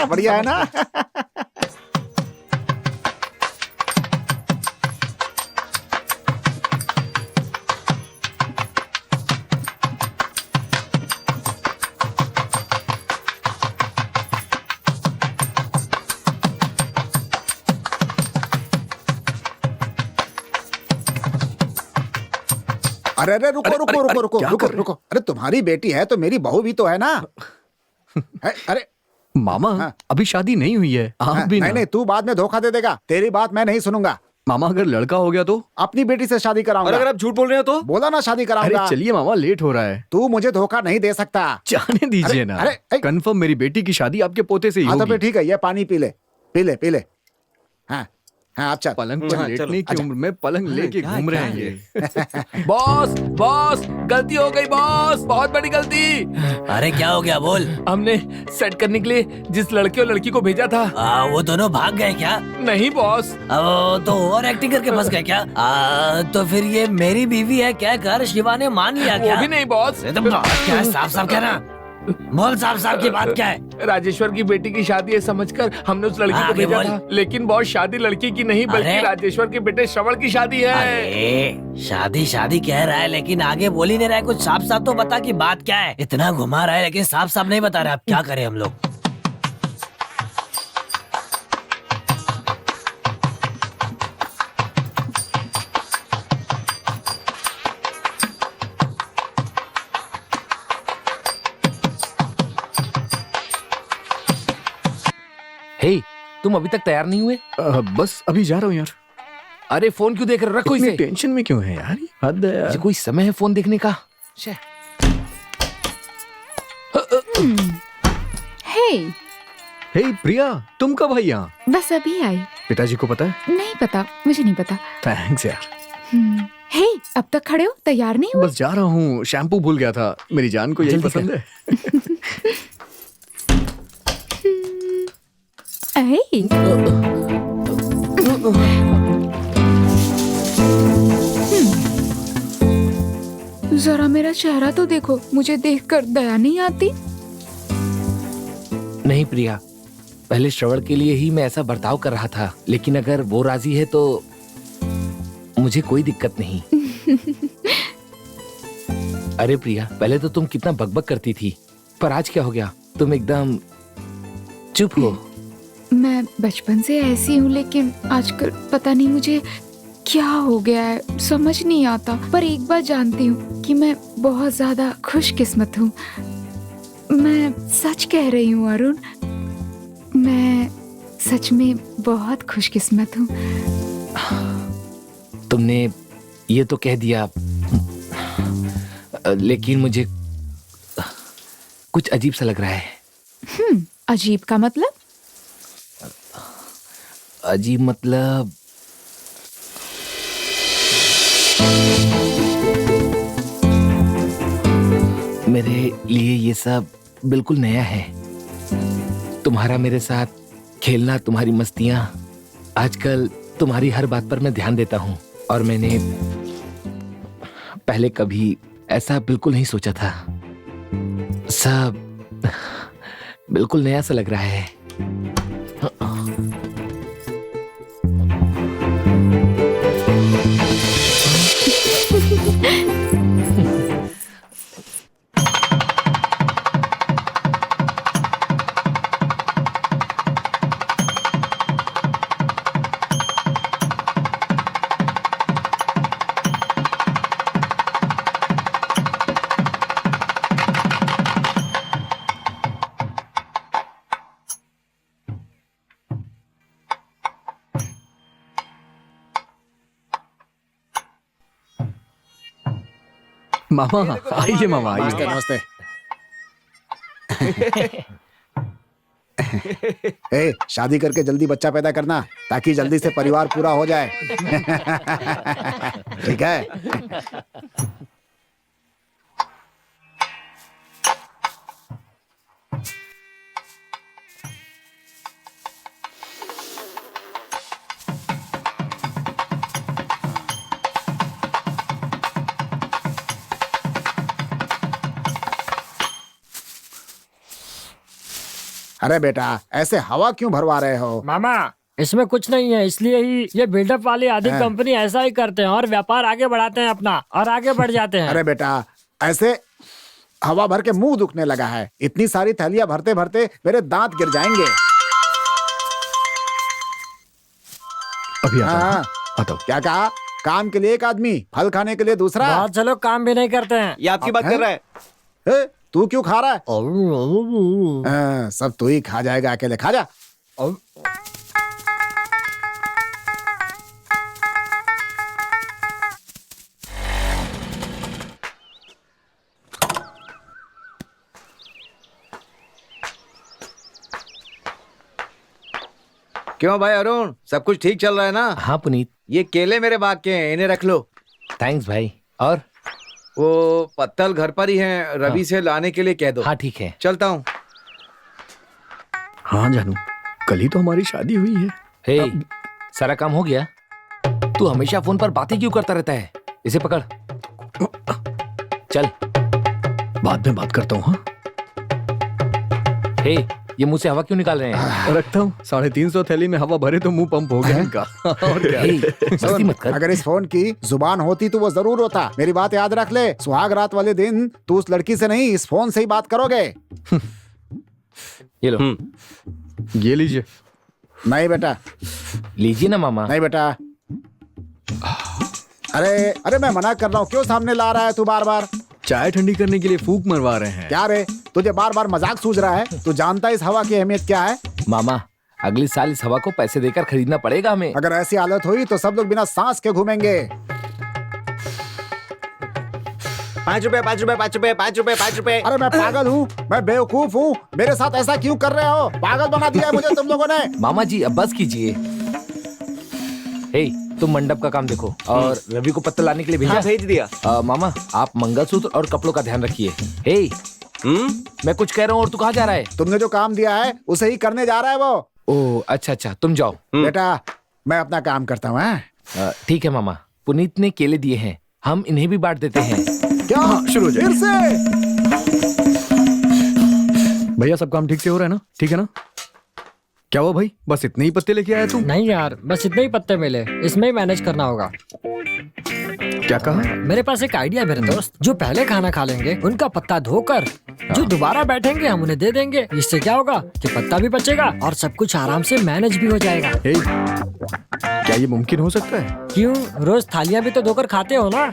F: बढ़िया है ना? अरे अरे रुको रुको रुको रुको रुको रुको। अरे तुम्हारी बेटी है तो मेरी बहू भी तो है ना। अरे
B: मामा,
F: हाँ।
B: अभी शादी नहीं हुई है। आप भी
F: नहीं
B: ना।
F: नहीं, तू बाद में धोखा दे देगा, तेरी बात मैं नहीं सुनूंगा।
B: मामा, अगर लड़का हो गया तो?
F: अपनी बेटी से शादी
G: और
F: कराऊंगा।
G: अगर आप झूठ बोल रहे हो तो?
F: बोला ना शादी
B: अरे
F: कराऊंगा।
B: चलिए मामा, लेट हो रहा है।
F: तू मुझे धोखा नहीं दे सकता।
B: जाने दीजिए
F: अरे,
B: ना।
F: अरे,
B: कंफर्म मेरी बेटी की शादी आपके पोते से ही
F: हाँ तो
B: होगी।
F: फिर ठीक है, ये पानी पी ले पी ले पी ले। हाँ हाँ, अब चल।
B: पलंग पर
G: हाँ,
B: लेटने की
F: अच्छा।
B: उम्र में पलंग लेके घूम रहे हैं ये।
C: बॉस बॉस, गलती हो गई बॉस, बहुत बड़ी गलती।
I: अरे क्या हो गया बोल।
C: हमने सेट करने के लिए जिस लड़के और लड़की को भेजा था,
I: वो दोनों भाग गए क्या?
C: नहीं बॉस।
I: तो ओवर एक्टिंग करके फंस गए क्या? तो फिर ये मेरी बीवी है क्या कर शिवा ने मान लिया
C: वो
I: क्या?
C: भी नहीं बॉस।
I: ये तो बात क्या है? साफ साफ कहना। बोल साफ साफ की बात क्या है?
C: राजेश्वर की बेटी की शादी है समझकर हमने उस लड़की को
I: आगे
C: भेजा
I: बोल।
C: था, लेकिन बॉस शादी लड़की की नहीं बल्कि
I: अरे?
C: राजेश्वर के बेटे श्रवण की शादी है।
I: अरे शादी शादी कह रहा है लेकिन आगे बोल ही नहीं रहा है। कुछ साफ साफ तो बता कि बात क्या है। इतना घुमा रहा है लेकिन साफ साफ नहीं बता रहा। अब क्या करें हम लोग?
C: हे, तुम अभी तक तैयार नहीं हुए?
B: बस अभी जा रहा हूँ यार।
C: अरे फोन क्यों देख रहे हो? रखो
B: इतनी
C: इसे।
B: टेंशन में क्यों है यार? हद है
C: ये
B: यार।
C: कोई समय है फोन देखने का? शे।
E: हे,
B: हे प्रिया, तुम कब आई यहाँ?
E: बस अभी आई।
B: पिताजी को पता है?
E: नहीं पता, मुझे नहीं पता।
B: थैंक्स यार।
E: हे, अब तक खड़े हो, तैयार नहीं हुए?
B: बस जा रहा हूँ, शैम्पू भूल गया था। मेरी जान को यही
C: जल्दी
B: पसंद है।
E: हे, जरा मेरा चेहरा तो देखो, मुझे देखकर दया नहीं आती?
C: नहीं प्रिया, पहले श्रवण के लिए ही मैं ऐसा बर्ताव कर रहा था, लेकिन अगर वो राजी है तो मुझे कोई दिक्कत नहीं। अरे प्रिया, पहले तो तुम कितना बकबक करती थी, पर आज क्या हो गया? तुम एकदम चुप हो।
E: मैं बचपन से ऐसी हूँ, लेकिन आजकल पता नहीं मुझे क्या हो गया है, समझ नहीं आता। पर एक बात जानती हूँ कि मैं बहुत ज्यादा खुशकिस्मत हूँ। मैं सच कह रही हूँ अरुण, मैं सच में बहुत खुशकिस्मत हूँ।
C: तुमने ये तो कह दिया, लेकिन मुझे कुछ अजीब सा लग रहा है।
E: अजीब का मतलब?
C: अजीब मतलब मेरे लिए ये सब बिल्कुल नया है। तुम्हारा मेरे साथ खेलना, तुम्हारी मस्तियां, आजकल तुम्हारी हर बात पर मैं ध्यान देता हूँ और मैंने पहले कभी ऐसा बिल्कुल नहीं सोचा था। सब बिल्कुल नया सा लग रहा है।
B: मामा आइए, मामा
F: नमस्ते
B: आइए।
F: नमस्ते। ए, शादी करके जल्दी बच्चा पैदा करना ताकि जल्दी से परिवार पूरा हो जाए। ठीक है? अरे बेटा ऐसे हवा क्यों भरवा रहे हो?
H: मामा इसमें कुछ नहीं है, इसलिए ही ये बिल्डअप वाली आधी कंपनी ऐसा ही करते हैं और व्यापार आगे बढ़ाते हैं अपना और आगे बढ़ जाते हैं।
F: अरे बेटा ऐसे हवा भर के मुंह दुखने लगा है। इतनी सारी थैलियां भरते भरते मेरे दांत गिर जाएंगे।
B: अभी
F: हाँ,
B: आता हूँ।
F: क्या कहा? काम के लिए एक आदमी, फल खाने के लिए दूसरा।
H: बहुत से लोग काम भी नहीं करते हैं।
G: ये आपकी बात कर रहा है।
F: ए, तू क्यों खा रहा है? सब तू ही खा जाएगा, अकेले खा जा।
A: क्यों भाई अरुण, सब कुछ ठीक चल रहा है ना?
C: हाँ पुनीत।
A: ये केले मेरे बाग के हैं, इन्हें रख लो।
C: थैंक्स भाई। और
A: वो पत्तल घर पर ही हैं, रवि से लाने के लिए कह दो।
C: हाँ ठीक है।
A: चलता हूँ।
B: हाँ जानू, कल ही तो हमारी शादी हुई है।
C: हे, सारा काम हो गया? तू हमेशा फोन पर बातें क्यों करता रहता है? इसे पकड़। चल
B: बाद में बात करता हूँ। हाँ
C: हे, ये मुंह से हवा क्यों निकाल रहे हैं?
B: रखता हूँ। 350 थैली में हवा भरे तो मुंह पंप हो गया इनका। और क्या?
C: हे, मस्ती मत कर।
F: अगर इस फोन की जुबान होती तो वो जरूर होता। मेरी बात याद रख ले, सुहाग रात वाले दिन तू उस लड़की से नहीं, इस फोन से ही बात करोगे।
C: ये लो।
B: ये लीजिए।
F: नहीं बेटा,
C: लीजिए ना मामा।
F: नहीं बेटा। अरे अरे मैं मना कर रहा हूँ, क्यों सामने ला रहा है तू बार बार?
B: चाय ठंडी करने के लिए फूंक मरवा रहे हैं।
F: क्या रे, तुझे बार बार मजाक सूझ रहा है? तू जानता है इस हवा की अहमियत क्या है?
C: मामा, अगले साल इस हवा को पैसे देकर खरीदना पड़ेगा हमें।
F: अगर ऐसी हालत हुई तो सब लोग बिना सांस के घूमेंगे।
G: 5 रुपए 5 रुपए 5 रुपए 5 रुपए 5 रुपए।
F: अरे मैं पागल हूँ? मैं बेवकूफ हूँ? मेरे साथ ऐसा क्यों कर रहे हो? पागल बना दिया है मुझे तुम लोगों ने।
C: मामा जी अब बस कीजिए। हे, तुम मंडप का काम देखो और रवि को पत्तल लाने के लिए भेजा।
G: हाँ भेज दिया।
C: मामा आप मंगलसूत्र और कपड़ों का ध्यान रखिए। हे, मैं कुछ कह रहा हूँ और तू कहाँ जा रहा है?
F: तुमने जो काम दिया है उसे ही करने जा रहा है वो।
C: ओह अच्छा अच्छा, तुम जाओ।
F: बेटा मैं अपना काम करता हूँ।
C: ठीक है मामा, पुनीत ने केले दिए हैं, हम इन्हें भी बांट देते हैं।
F: क्या?
B: शुरू हो जाए।
F: फिर से?
B: भैया सब काम ठीक से हो रहा है ना? ठीक है ना? क्या हुआ भाई, बस इतने ही पत्ते लेके आया तू?
H: नहीं यार, बस इतने ही पत्ते मिले, इसमें ही मैनेज करना होगा।
B: क्या कहा?
H: मेरे पास एक आइडिया है मेरे दोस्त। जो पहले खाना खा लेंगे उनका पत्ता धोकर जो दोबारा बैठेंगे हम उन्हें दे देंगे। इससे क्या होगा कि पत्ता भी बचेगा और सब कुछ आराम से मैनेज भी हो जाएगा।
B: हे, क्या ये मुमकिन हो सकता है?
H: क्यों, रोज थालियां भी तो धोकर खाते हो ना?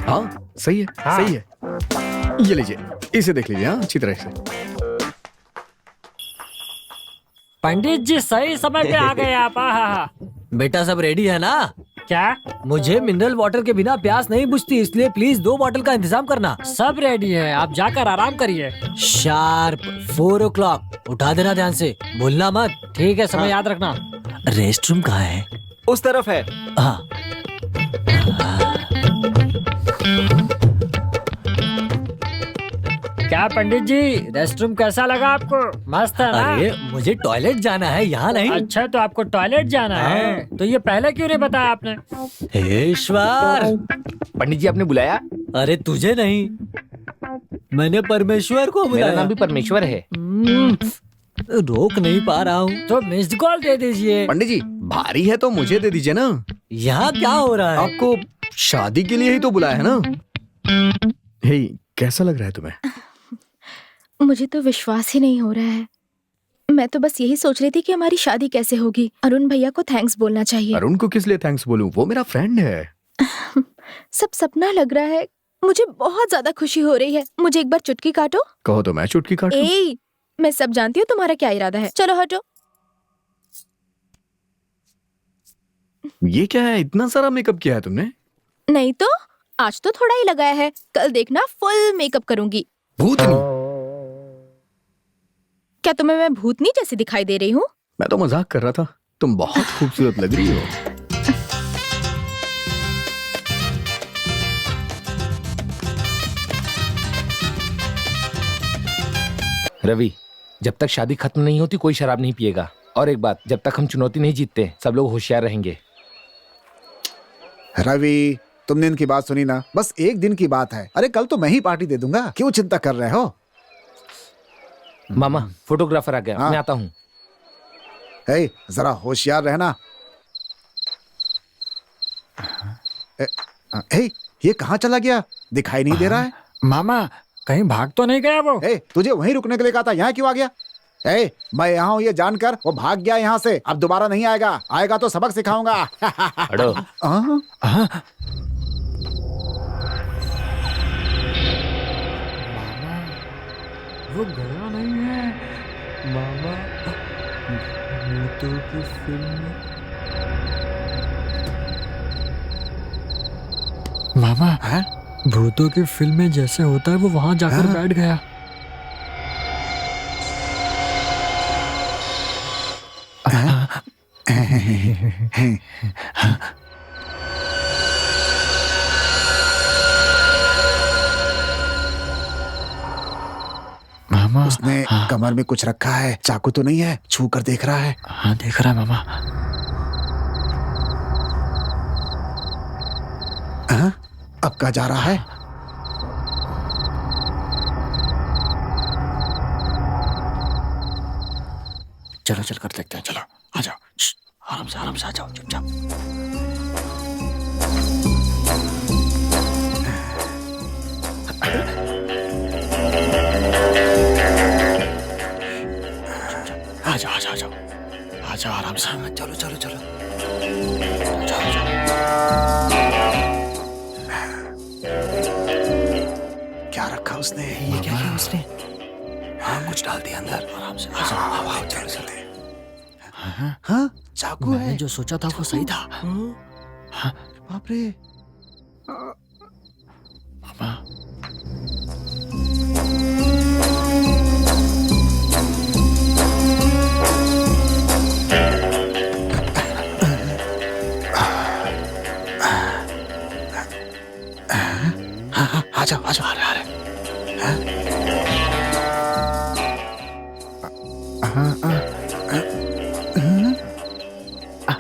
B: हाँ सही है।
H: हाँ।
B: सही है। ये लीजिए, इसे देख लीजिए। हाँ अच्छी तरह से।
H: पंडित जी सही समय पे आ गए आप।
I: बेटा सब रेडी है ना?
H: क्या?
I: मुझे मिनरल वाटर के बिना प्यास नहीं बुझती, इसलिए प्लीज 2 बॉटल का इंतजाम करना।
H: सब रेडी है, आप जाकर आराम करिए।
I: शार्प 4 o'clock उठा देना ध्यान से, भूलना मत।
H: ठीक है, समय याद रखना।
I: रेस्ट रूम कहाँ है?
G: उस तरफ है।
I: हाँ
H: क्या पंडित जी, रेस्ट रूम कैसा लगा आपको? मस्त है ना?
I: अरे मुझे टॉयलेट जाना है, यहाँ नहीं।
H: अच्छा तो आपको टॉयलेट जाना है, तो ये पहले क्यों नहीं बताया आपने?
I: हे ईश्वर,
C: पंडित जी आपने बुलाया?
I: अरे तुझे नहीं, मैंने परमेश्वर को
C: मेरा
I: बुलाया।
C: नाम भी परमेश्वर है।
I: रोक नहीं पा रहा हूँ।
H: तो मिस्ड कॉल दे दीजिए।
B: पंडित जी भारी है तो मुझे दे दीजिए ना।
I: यहाँ क्या हो रहा है?
B: आपको शादी के लिए ही तो बुलाया है ना। हे, कैसा लग रहा है तुम्हें?
J: मुझे तो विश्वास ही नहीं हो रहा है। मैं तो बस यही सोच रही थी कि हमारी शादी कैसे होगी। अरुण भैया को थैंक्स बोलना चाहिए।
B: अरुण को किस लिए थैंक्स बोलूं? वो मेरा फ्रेंड है।
J: सब सपना लग रहा है। मुझे बहुत ज्यादा खुशी हो रही है। मुझे एक बार चुटकी काटो।
B: कहो तो मैं चुटकी काटूं?
J: ए, मैं सब जानती हूँ तुम्हारा क्या इरादा है। चलो हटो।
B: ये क्या है, इतना सारा मेकअप किया है तुमने?
J: नहीं तो आज तो थोड़ा ही लगाया है, कल देखना फुल मेकअप करूंगी।
B: भूतनी?
J: क्या तुम्हें मैं भूतनी जैसी दिखाई दे रही हूँ?
B: मैं तो मजाक कर रहा था, तुम बहुत खूबसूरत लग रही हो।
C: रवि, जब तक शादी खत्म नहीं होती कोई शराब नहीं पिएगा। और एक बात, जब तक हम चुनौती नहीं जीतते सब लोग होशियार रहेंगे।
F: रवि, तुमने इनकी बात सुनी ना? बस एक दिन की बात है। अरे कल तो मैं ही पार्टी दे दूंगा, क्यों चिंता कर रहे हो?
C: मामा फोटोग्राफर आ गया,
F: हाँ।
C: मैं आता हूँ।
F: ए, जरा होशियार रहना। ए, ये कहाँ चला गया? दिखाई नहीं दे रहा है।
H: मामा कहीं भाग तो नहीं गया वो?
F: ए, तुझे वहीं रुकने के लिए कहा था, यहाँ क्यों आ गया? ए, मैं यहाँ हूँ ये जानकर वो भाग गया यहाँ से। अब दोबारा नहीं आएगा, आएगा तो सबक सिखाऊंगा।
C: हटो।
H: वो गया नहीं है मामा। भूतों की फिल्म मामा
F: है?
H: भूतों की फिल्म में जैसे होता है वो वहां जाकर बैठ गया। मामा
F: उसने कमर में कुछ रखा है, चाकू तो नहीं है? छू कर देख रहा है।
H: हाँ देख रहा है मामा।
F: हाँ? अब कहाँ जा रहा है?
H: चलो चल कर देखते हैं। चलो आ जाओ, आराम से आ जाओ चुपचाप। आ जाओ आराम से। चलो चलो चलो जाओ जाओ।
F: क्या रखा उसने?
H: ये क्या किया उसने? हाँ कुछ डाल दिया अंदर। आराम से आ जाओ। चलो चलते।
F: हाँ, चाकू है।
H: मैंने जो सोचा था वो सही था।
F: बाप रे।
H: मामा
F: आ जाओ आ रहे।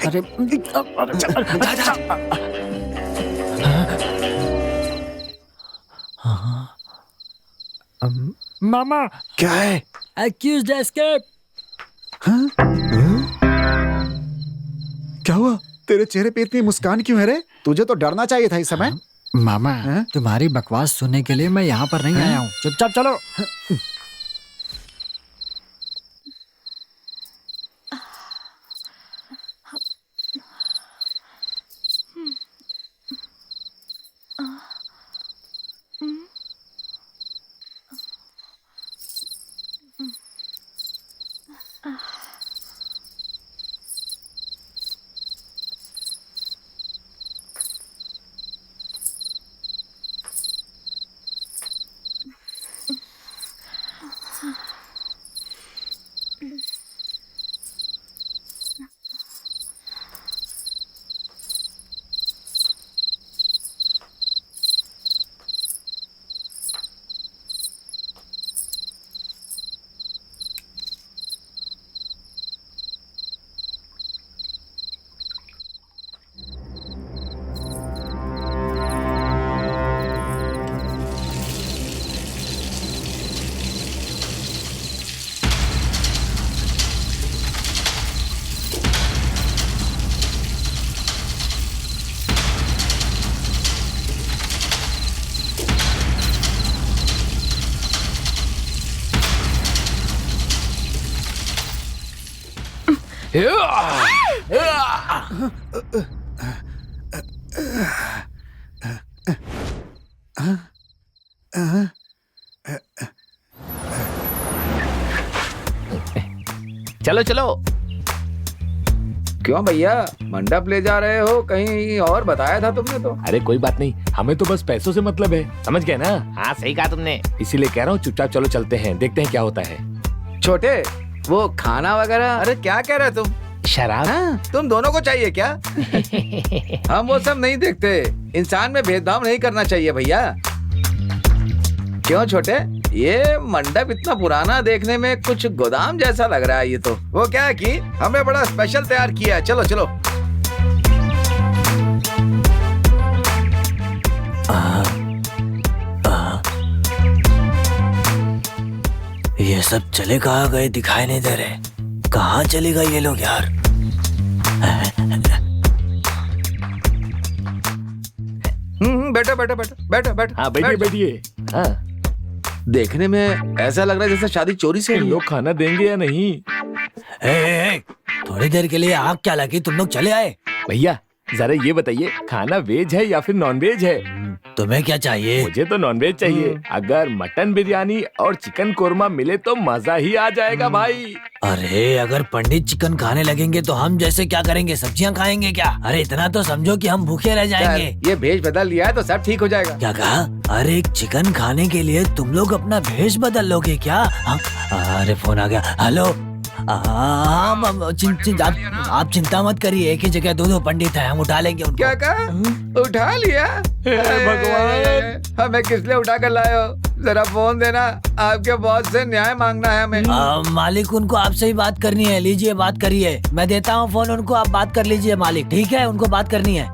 H: अरे मामा
F: क्या है?
H: Accused escape.
F: क्या हुआ? तेरे चेहरे पे इतनी मुस्कान क्यों है रे? तुझे तो डरना चाहिए था इस समय।
H: मामा तुम्हारी बकवास सुनने के लिए मैं यहाँ पर नहीं आया हूँ। चुपचाप चलो।
C: चलो चलो।
A: क्यों भैया, मंडप ले जा रहे हो? कहीं और बताया था तुमने तो।
C: अरे कोई बात नहीं, हमें तो बस पैसों से मतलब है, समझ गए ना? हाँ सही कहा तुमने, इसीलिए कह रहा हूँ चुपचाप चलो चलते हैं, देखते हैं क्या होता है।
A: छोटे, वो खाना वगैरह।
K: अरे क्या कह रहे तुम?
C: शराब?
A: हाँ?
K: तुम दोनों को चाहिए क्या?
A: हम वो सब नहीं देखते, इंसान में भेदभाव नहीं करना चाहिए भैया। क्यों छोटे, ये मंडप इतना पुराना देखने में कुछ गोदाम जैसा लग रहा है। ये तो
K: वो क्या है कि हमने बड़ा स्पेशल तैयार किया है। चलो चलो।
I: ये सब चले कहाँ गए दिखाई नहीं दे रहे। कहाँ चले गए ये लोग यार?
A: बैठो बैठो बैठो बैठो बैठो।
C: हाँ बैठिए बैठिए। हाँ
A: देखने में ऐसा लग रहा है जैसे शादी चोरी से हुई है।
C: लोग खाना देंगे या नहीं?
I: ए, थोड़ी देर के लिए आग क्या लगी, तुम लोग चले आए?
C: भैया जरा ये बताइए, खाना वेज है या फिर नॉन वेज है?
I: तुम्हें क्या चाहिए?
C: मुझे तो नॉन वेज चाहिए। अगर मटन बिरयानी और चिकन कोरमा मिले तो मजा ही आ जाएगा भाई।
I: अरे अगर पंडित चिकन खाने लगेंगे तो हम जैसे क्या करेंगे? सब्जियां खाएंगे क्या? अरे इतना तो समझो कि हम भूखे रह जाएंगे।
A: ये भेष बदल लिया है तो सब ठीक हो जाएगा।
I: क्या कहा? अरे चिकन खाने के लिए तुम लोग अपना भेष बदल लोगे क्या? अरे फोन आ गया। हेलो। आप चिंता मत करिए, एक ही जगह दो पंडित हैं, हम उठा लेंगे उनको।
A: क्या कहा? उठा लिया?
C: भगवान,
A: हमें किस लिए उठा कर लाए हो? जरा फोन देना, आपके बॉस से न्याय मांगना है हमें।
I: मालिक उनको आपसे ही बात करनी है, लीजिए बात करिए। मैं देता हूँ फोन उनको, आप बात कर लीजिए मालिक, ठीक है? उनको बात करनी है।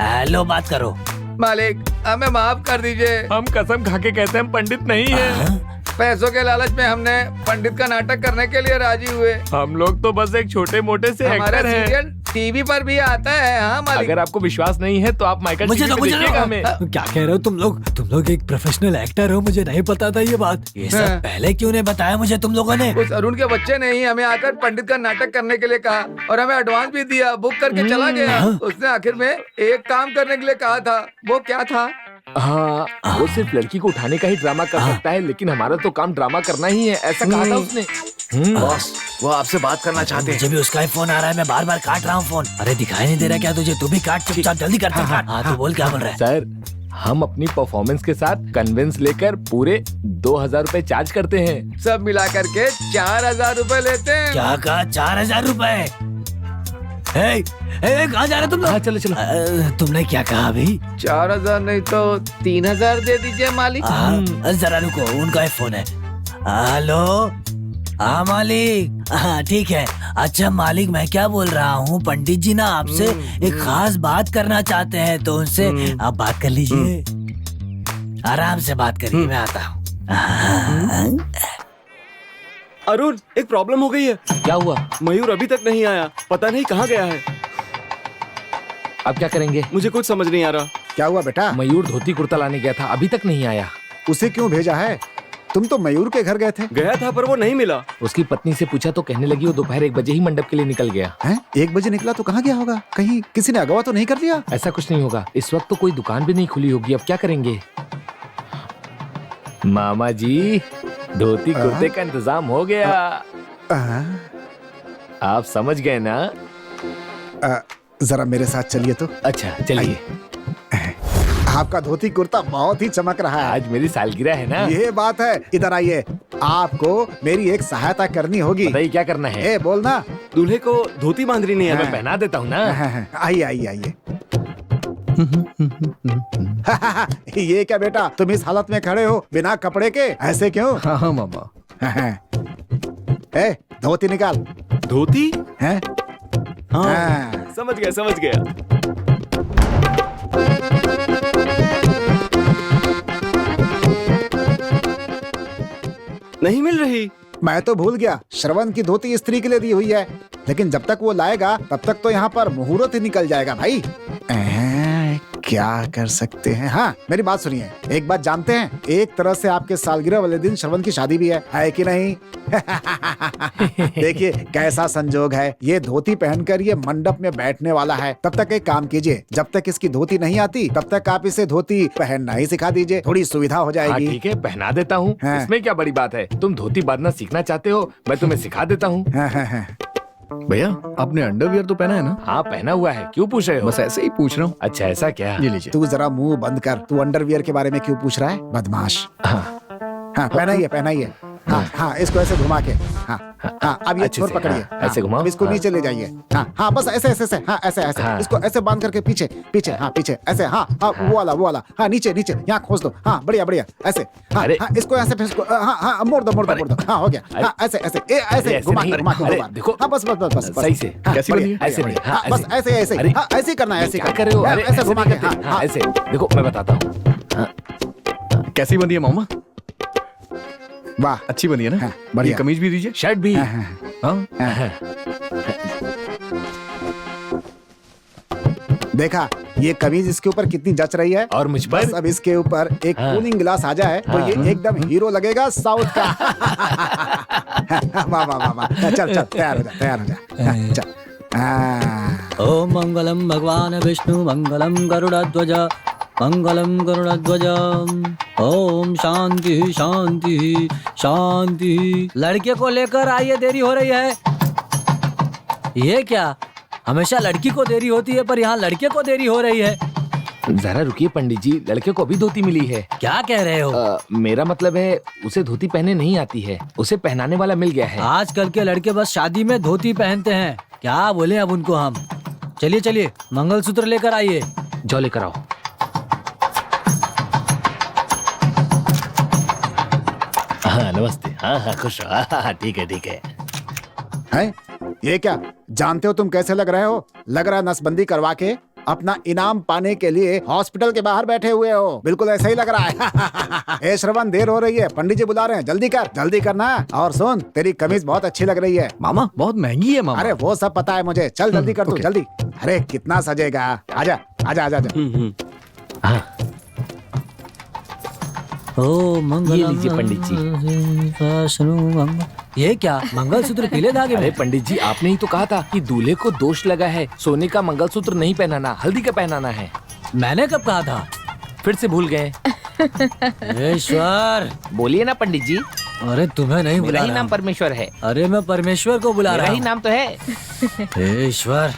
I: हेलो, बात करो।
A: मालिक हमें माफ कर दीजिए।
C: हम कसम खा के कहते हैं हम पंडित नहीं है।
A: पैसों के लालच में हमने पंडित का नाटक करने के लिए राजी हुए।
C: हम लोग तो बस एक छोटे मोटे से
A: हमारा
C: एक्टर हैं।
A: सीरियल टीवी पर भी आता है। हाँ मालिक।
C: अगर आपको विश्वास नहीं है तो आप माइकल
I: मुझे
C: टीवी
I: तो
C: पे देखिएगा हमें।
H: क्या कह रहे हो तुम लोग? तुम लोग एक प्रोफेशनल एक्टर हो, मुझे नहीं पता था ये बात।
I: ये सब पहले क्यों नहीं बताया मुझे तुम लोगों ने?
A: उस अरुण के बच्चे ने ही हमें आकर पंडित का नाटक करने के लिए कहा और हमें एडवांस भी दिया, बुक करके चला गया। उसने आखिर में एक काम करने के लिए कहा था, वो क्या था?
C: हाँ, वो सिर्फ लड़की को उठाने का ही ड्रामा कर सकता है, लेकिन हमारा तो काम ड्रामा करना ही है, ऐसा कहा था उसने।
A: बॉस वो आपसे बात करना चाहते हैं।
I: मुझे भी उसका ही फोन आ रहा है, मैं बार बार काट रहा हूँ फोन। अरे दिखाई नहीं दे रहा क्या तुझे? तू भी काट चुपचाप, जल्दी करते काट। हाँ, तू बोल, क्या बोल रहा है?
C: सर हम अपनी परफॉर्मेंस के साथ कन्विंस लेकर पूरे 2000 रुपए चार्ज करते हैं।
A: सब मिला करके 4000 रुपए लेते हैं।
I: क्या कहा? 4000 रुपए? कहाँ जा रहे तुम लोग?
C: हाँ चलो चलो।
I: तुमने क्या कहा अभी?
A: 4000 नहीं तो 3000 दे दीजिए मालिक।
I: जरा रुको, उनका ही फोन है। हेलो। हाँ मालिक, हाँ ठीक है। अच्छा मालिक, मैं क्या बोल रहा हूँ, पंडित जी ना आपसे एक खास बात करना चाहते हैं, तो उनसे आप बात कर लीजिए। आराम से बात करिए, मैं आता हूँ।
G: अरुण, एक प्रॉब्लम हो गई है।
C: क्या हुआ?
G: मयूर अभी तक नहीं आया, पता नहीं कहाँ गया है।
C: अब क्या करेंगे?
G: मुझे कुछ समझ नहीं आ रहा।
F: क्या हुआ बेटा?
C: मयूर धोती कुर्ता लाने गया था, अभी तक नहीं आया।
F: उसे क्यों भेजा है? तुम तो मयूर के घर गए थे।
G: गया था पर वो नहीं मिला।
C: उसकी पत्नी से पूछा तो कहने लगी वो दोपहर 1 बजे ही मंडप के लिए निकल गया।
F: हैं? 1 बजे निकला तो कहाँ गया होगा? कहीं किसी ने अगवा तो नहीं कर दिया?
C: ऐसा कुछ नहीं होगा, इस वक्त तो कोई दुकान भी नहीं खुली होगी। अब क्या करेंगे? मामा जी, धोती कुर्ते का इंतजाम हो गया। आप समझ गए ना?
F: जरा मेरे साथ चलिए तो।
C: अच्छा चलिए।
F: आपका धोती कुर्ता बहुत ही चमक रहा है।
C: आज मेरी सालगिरह है ना।
F: ये बात है, इधर आइए। आपको मेरी एक सहायता करनी होगी।
C: बताइए क्या करना है?
F: ए बोलना।
G: दूल्हे को धोती बांधनी नहीं है।
C: मैं पहना देता हूँ ना।
F: आइए आइए आइए। ये क्या बेटा, तुम इस हालत में खड़े हो बिना कपड़े के? ऐसे क्यों?
B: हाँ मामा।
F: ए धोती निकाल।
G: धोती?
F: हैं?
G: हाँ, समझ गया समझ गया। नहीं मिल रही।
F: मैं तो भूल गया, श्रवण की धोती स्त्री के लिए दी हुई है, लेकिन जब तक वो लाएगा तब तक तो यहाँ पर मुहूर्त ही निकल जाएगा भाई। क्या कर सकते हैं? हाँ मेरी बात सुनिए, एक बात जानते हैं, एक तरह से आपके सालगिरह वाले दिन श्रवण की शादी भी है कि नहीं? देखिए कैसा संजोग है, ये धोती पहनकर ये मंडप में बैठने वाला है। तब तक एक काम कीजिए, जब तक इसकी धोती नहीं आती तब तक आप इसे धोती पहनना ही सिखा दीजिए, थोड़ी सुविधा हो जाएगी।
C: ठीक है, पहना देता हूँ।
F: हाँ।
C: इसमें क्या बड़ी बात है? तुम धोती बांधना सीखना चाहते हो, मैं तुम्हें सिखा देता हूँ।
B: भैया आपने अंडरवियर तो पहना है ना?
C: हाँ पहना हुआ है, क्यों पूछ रहे हो?
B: बस ऐसे ही पूछ रहा हूँ।
C: अच्छा ऐसा क्या?
B: ये लीजिए।
F: तू जरा मुंह बंद कर, तू अंडरवियर के बारे में क्यों पूछ रहा है, बदमाश? हाँ पहनाइए पहनाइए। हाँ हाँ इसको ऐसे घुमा के। हाँ हाँ अब ये छोर पकड़िए,
C: ऐसे घुमाओ।
F: अब इसको नीचे ले जाइए। हाँ हाँ बस ऐसे ऐसे ऐसे। हाँ ऐसे ऐसे इसको ऐसे बांध करके पीछे पीछे। हाँ पीछे ऐसे। हाँ हाँ वो वाला। हाँ नीचे नीचे यहाँ खोस दो। हाँ बढ़िया बढ़िया ऐसे। हाँ हाँ इसको ऐसे फिर इसको। हाँ हाँ मोड़ दो। हाँ हो गया। हाँ ऐसे ऐसे ऐसे घुमा के।
C: देखो
F: हाँ बस बस बस बस
C: सही से।
F: कैसी बनी?
C: ऐसे नहीं, हाँ
F: बस ऐसे ऐसे। हाँ ऐसे करना है, ऐसे
C: कर रहे हो?
F: ऐसे घुमा के।
C: हाँ ऐसे देखो, मैं बताता हूँ।
B: कैसी बनी है मामा?
F: वाह,
B: अच्छी बनी है ना?
F: हाँ,
B: ये
F: बढ़िया।
B: कमीज भी दीजिए।
C: शर्ट भी।
F: हाँ, हाँ।
B: हाँ
F: देखा ये कमीज इसके ऊपर कितनी जच रही है।
C: और मुझ
F: बस
C: पर
F: अब इसके ऊपर एक
C: हाँ।
F: कूलिंग गिलास आ जाए तो ये एकदम हीरो लगेगा साउथ का। वाह वाह वाह वाह, चल चल तैयार हो जा, तैयार हो जा, चल।
H: ओम मंगलम भगवान विष्णु मंगलम गरुड़ध्वज मंगलम गरुड़ध्वज। ओम शांति शांति शांति। लड़के को लेकर आइए, देरी हो रही है। ये क्या, हमेशा लड़की को देरी होती है पर यहाँ लड़के को देरी हो रही है।
C: जरा रुकिए पंडित जी, लड़के को अभी धोती मिली है।
H: क्या कह रहे हो?
C: मेरा मतलब है उसे धोती पहने नहीं आती है, उसे पहनाने वाला मिल गया है।
H: आजकल के लड़के बस शादी में धोती पहनते हैं। क्या बोले अब उनको हम। चलिए चलिए मंगलसूत्र लेकर आइए।
C: जाओ लेकर आओ। हाँ नमस्ते। हाँ हाँ खुश हो। हाँ ठीक है ठीक है।
F: हैं? ये क्या, जानते हो तुम कैसे लग रहे हो? लग रहा है नसबंदी करवा के अपना इनाम पाने के लिए हॉस्पिटल के बाहर बैठे हुए हो। बिल्कुल ऐसा ही लग रहा है। ए श्रवण, देर हो रही है, पंडित जी बुला रहे हैं, जल्दी करना। और सुन, तेरी कमीज बहुत अच्छी लग रही है।
B: मामा बहुत महंगी है मामा।
F: अरे वो सब पता है मुझे, चल जल्दी कर तू,
B: ओके।
F: जल्दी। अरे कितना सजेगा, आजा आजा आजा आजा।
C: हाँ
H: ओ मंगलम।
C: ये लीजिए पंडित
H: जी। ये क्या, मंगलसूत्र पीले धागे
C: अरे
H: में?
C: पंडित जी, आपने ही तो कहा था कि दूल्हे को दोष लगा है, सोने का मंगलसूत्र नहीं पहनाना, हल्दी का पहनाना है।
H: मैंने कब कहा था?
C: फिर से भूल गए।
H: ईश्वर।
C: बोलिए ना पंडित जी।
H: अरे तुम्हें नहीं
C: मेरा
H: बुला
C: ही
H: रहा
C: नाम
H: हूँ।
C: परमेश्वर है।
H: अरे मैं परमेश्वर को बुला
C: मेरा
H: रहा
C: ही
H: हूँ।
C: नाम तो है।
H: ईश्वर।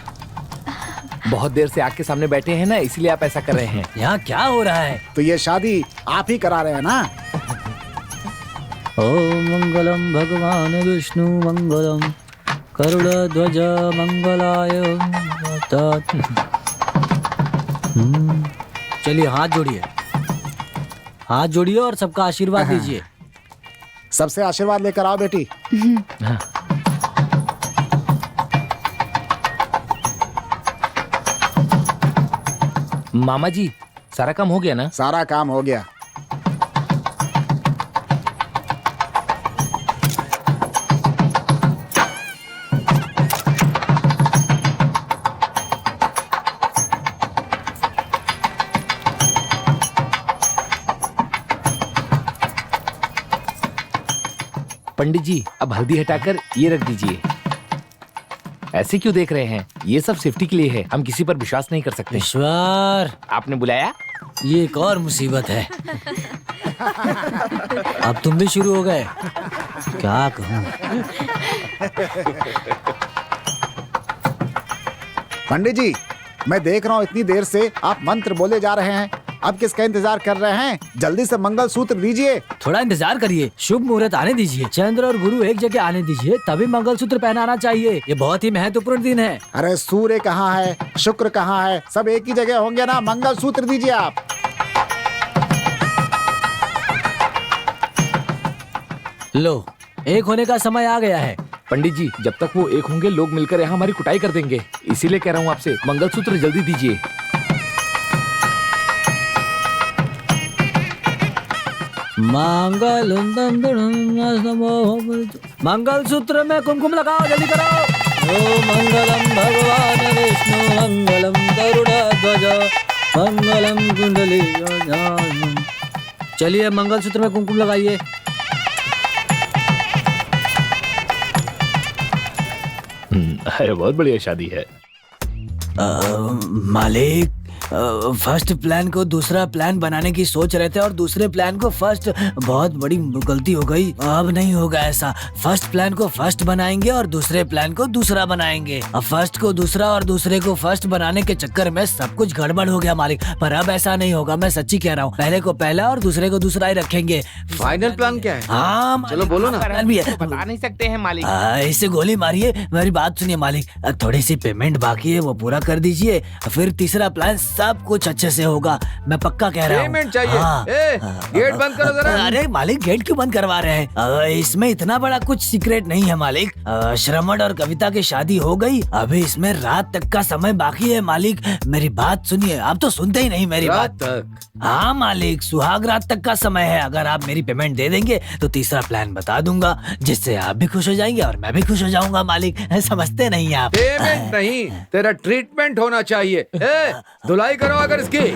C: बहुत देर से आग के सामने बैठे हैं ना, इसलिए आप ऐसा कर रहे हैं।
H: यहाँ क्या हो रहा है?
F: तो ये शादी आप ही करा रहे हैं ना?
H: ओम मंगलम भगवान विष्णु मंगलम गरुड़ध्वज मंगलाय। चलिए हाथ जोड़िए, हाथ जोड़िए और सबका आशीर्वाद दीजिए।
F: सबसे आशीर्वाद लेकर आओ बेटी।
C: मामा जी, सारा काम हो गया ना?
F: सारा काम हो गया।
C: पंडित जी, अब हल्दी हटाकर ये रख दीजिए। ऐसे क्यों देख रहे हैं? ये सब सेफ्टी के लिए है, हम किसी पर विश्वास नहीं कर सकते।
H: ईश्वर,
C: आपने बुलाया?
H: ये एक और मुसीबत है। अब तुम भी शुरू हो गए। क्या कहूँ?
F: पंडित जी, मैं देख रहा हूँ इतनी देर से आप मंत्र बोले जा रहे हैं। अब किसका इंतजार कर रहे हैं? जल्दी से मंगलसूत्र दीजिए।
H: थोड़ा इंतजार करिए, शुभ मुहूर्त आने दीजिए। चंद्र और गुरु एक जगह आने दीजिए, तभी मंगलसूत्र पहनाना चाहिए। ये बहुत ही महत्वपूर्ण दिन है।
F: अरे सूर्य कहाँ है, शुक्र कहाँ है? सब एक ही जगह होंगे ना। मंगलसूत्र दीजिए आप।
H: लो, एक होने का समय आ गया है।
C: पंडित जी, जब तक वो एक होंगे, लोग मिलकर यहाँ हमारी कुटाई कर देंगे। इसीलिए कह रहा हूँ आपसे, मंगलसूत्र जल्दी दीजिए।
H: मंगलसूत्र में कुमकुम लगाओ, जल्दी करो। ओ मंगलम भगवान विष्णु मंगलम गरुड़ध्वज मंगलम कुंडली। चलिए मंगलसूत्र में कुमकुम लगाइए।
C: अरे बहुत बढ़िया शादी है।
H: मालिक, फर्स्ट प्लान को दूसरा प्लान बनाने की सोच रहे थे और दूसरे प्लान को फर्स्ट। बहुत बड़ी गलती हो गई। अब नहीं होगा ऐसा। फर्स्ट प्लान को फर्स्ट बनाएंगे और दूसरे प्लान को दूसरा बनाएंगे। अब फर्स्ट को दूसरा और दूसरे को फर्स्ट बनाने के चक्कर में सब कुछ गड़बड़ हो गया मालिक। पर अब ऐसा नहीं होगा, मैं सच्ची कह रहा हूँ। पहले को पहला और दूसरे को दूसरा ही रखेंगे।
B: फाइनल प्लान क्या है?
H: हाँ मालिक,
B: चलो बोलो ना।
H: प्लान भी है।
C: बता नहीं सकते हैं मालिक।
H: इसे गोली मारिए। मेरी बात सुनिए मालिक, थोड़ी सी पेमेंट बाकी है, वो पूरा कर दीजिए। फिर तीसरा प्लान
I: सब कुछ अच्छे से होगा, मैं पक्का कह रहा हूँ।
A: पेमेंट चाहिए।
I: हाँ।
A: गेट बंद करो जरा।
I: अरे मालिक, गेट क्यों बंद करवा रहे हैं? इसमें इतना बड़ा कुछ सीक्रेट नहीं है मालिक। श्रवण और कविता की शादी हो गई, अभी इसमें रात तक का समय बाकी है मालिक। मेरी बात सुनिए, आप तो सुनते ही नहीं मेरी
A: रात
I: बात।
A: तक?
I: हाँ मालिक, सुहाग रात तक का समय है। अगर आप मेरी पेमेंट दे देंगे तो तीसरा प्लान बता दूंगा, जिससे आप भी खुश हो जाएंगे और मैं भी खुश हो जाऊंगा मालिक। समझते नहीं आप?
A: पेमेंट नहीं, तेरा ट्रीटमेंट होना चाहिए। धुलाई करो अगर इसकी।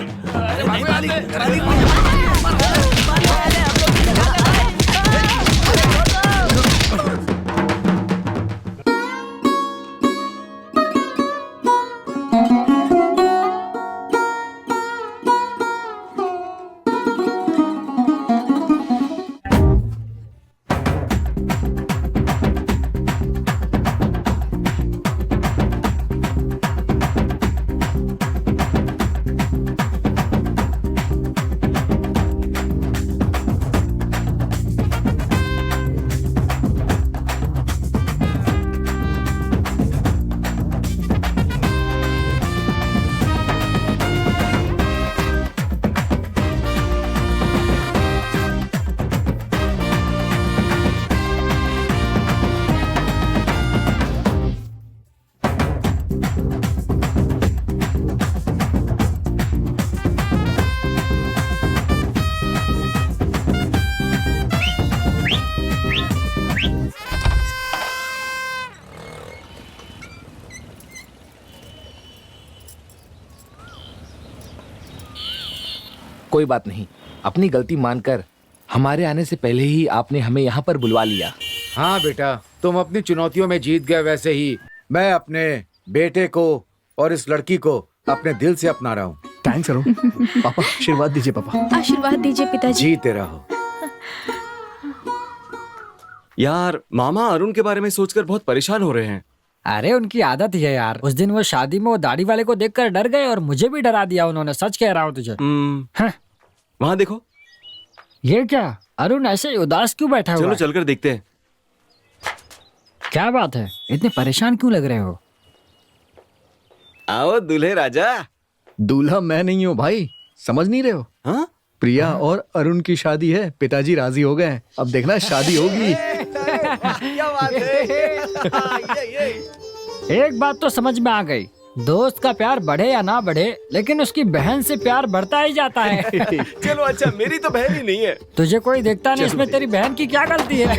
C: कोई बात नहीं, अपनी गलती मानकर हमारे आने से पहले ही आपने हमें यहाँ पर बुलवा लिया।
A: हाँ बेटा, तुम अपनी चुनौतियों में जीत गए, वैसे ही मैं अपने बेटे को और इस लड़की को अपने दिल से अपना रहा हूँ।
B: थैंक्स अरुण। पापा आशीर्वाद दीजिए। पापा
J: आशीर्वाद दीजिए पिताजी।
A: जीते रहो।
G: यार, मामा अरुण के बारे में सोचकर बहुत परेशान हो रहे हैं।
H: अरे उनकी आदत ही है यार। उस दिन वो शादी में वो दाढ़ी वाले को देखकर डर गए और मुझे भी डरा दिया उन्होंने। सच कह रहा हूँ तुझे। हाँ।
G: वहाँ देखो।
H: ये क्या, अरुण ऐसे ही उदास क्यों बैठा हुआ
G: चलो
H: है?
G: चलकर देखते हैं।
H: क्या बात है, इतने परेशान क्यों लग रहे हो?
G: आओ दूल्हे राजा।
B: दूल्हा मैं नहीं हूँ भाई, समझ नहीं रहे हो?
G: हाँ?
B: प्रिया और अरुण की शादी है, पिताजी राजी हो गए हैं। अब देखना शादी होगी।
G: क्या बात है?
H: एक बात तो समझ में आ गई, दोस्त का प्यार बढ़े या ना बढ़े, लेकिन उसकी बहन से प्यार बढ़ता ही जाता है।
G: चलो अच्छा, मेरी तो बहन ही नहीं है।
H: तुझे कोई देखता नहीं, इसमें तेरी बहन की क्या गलती है?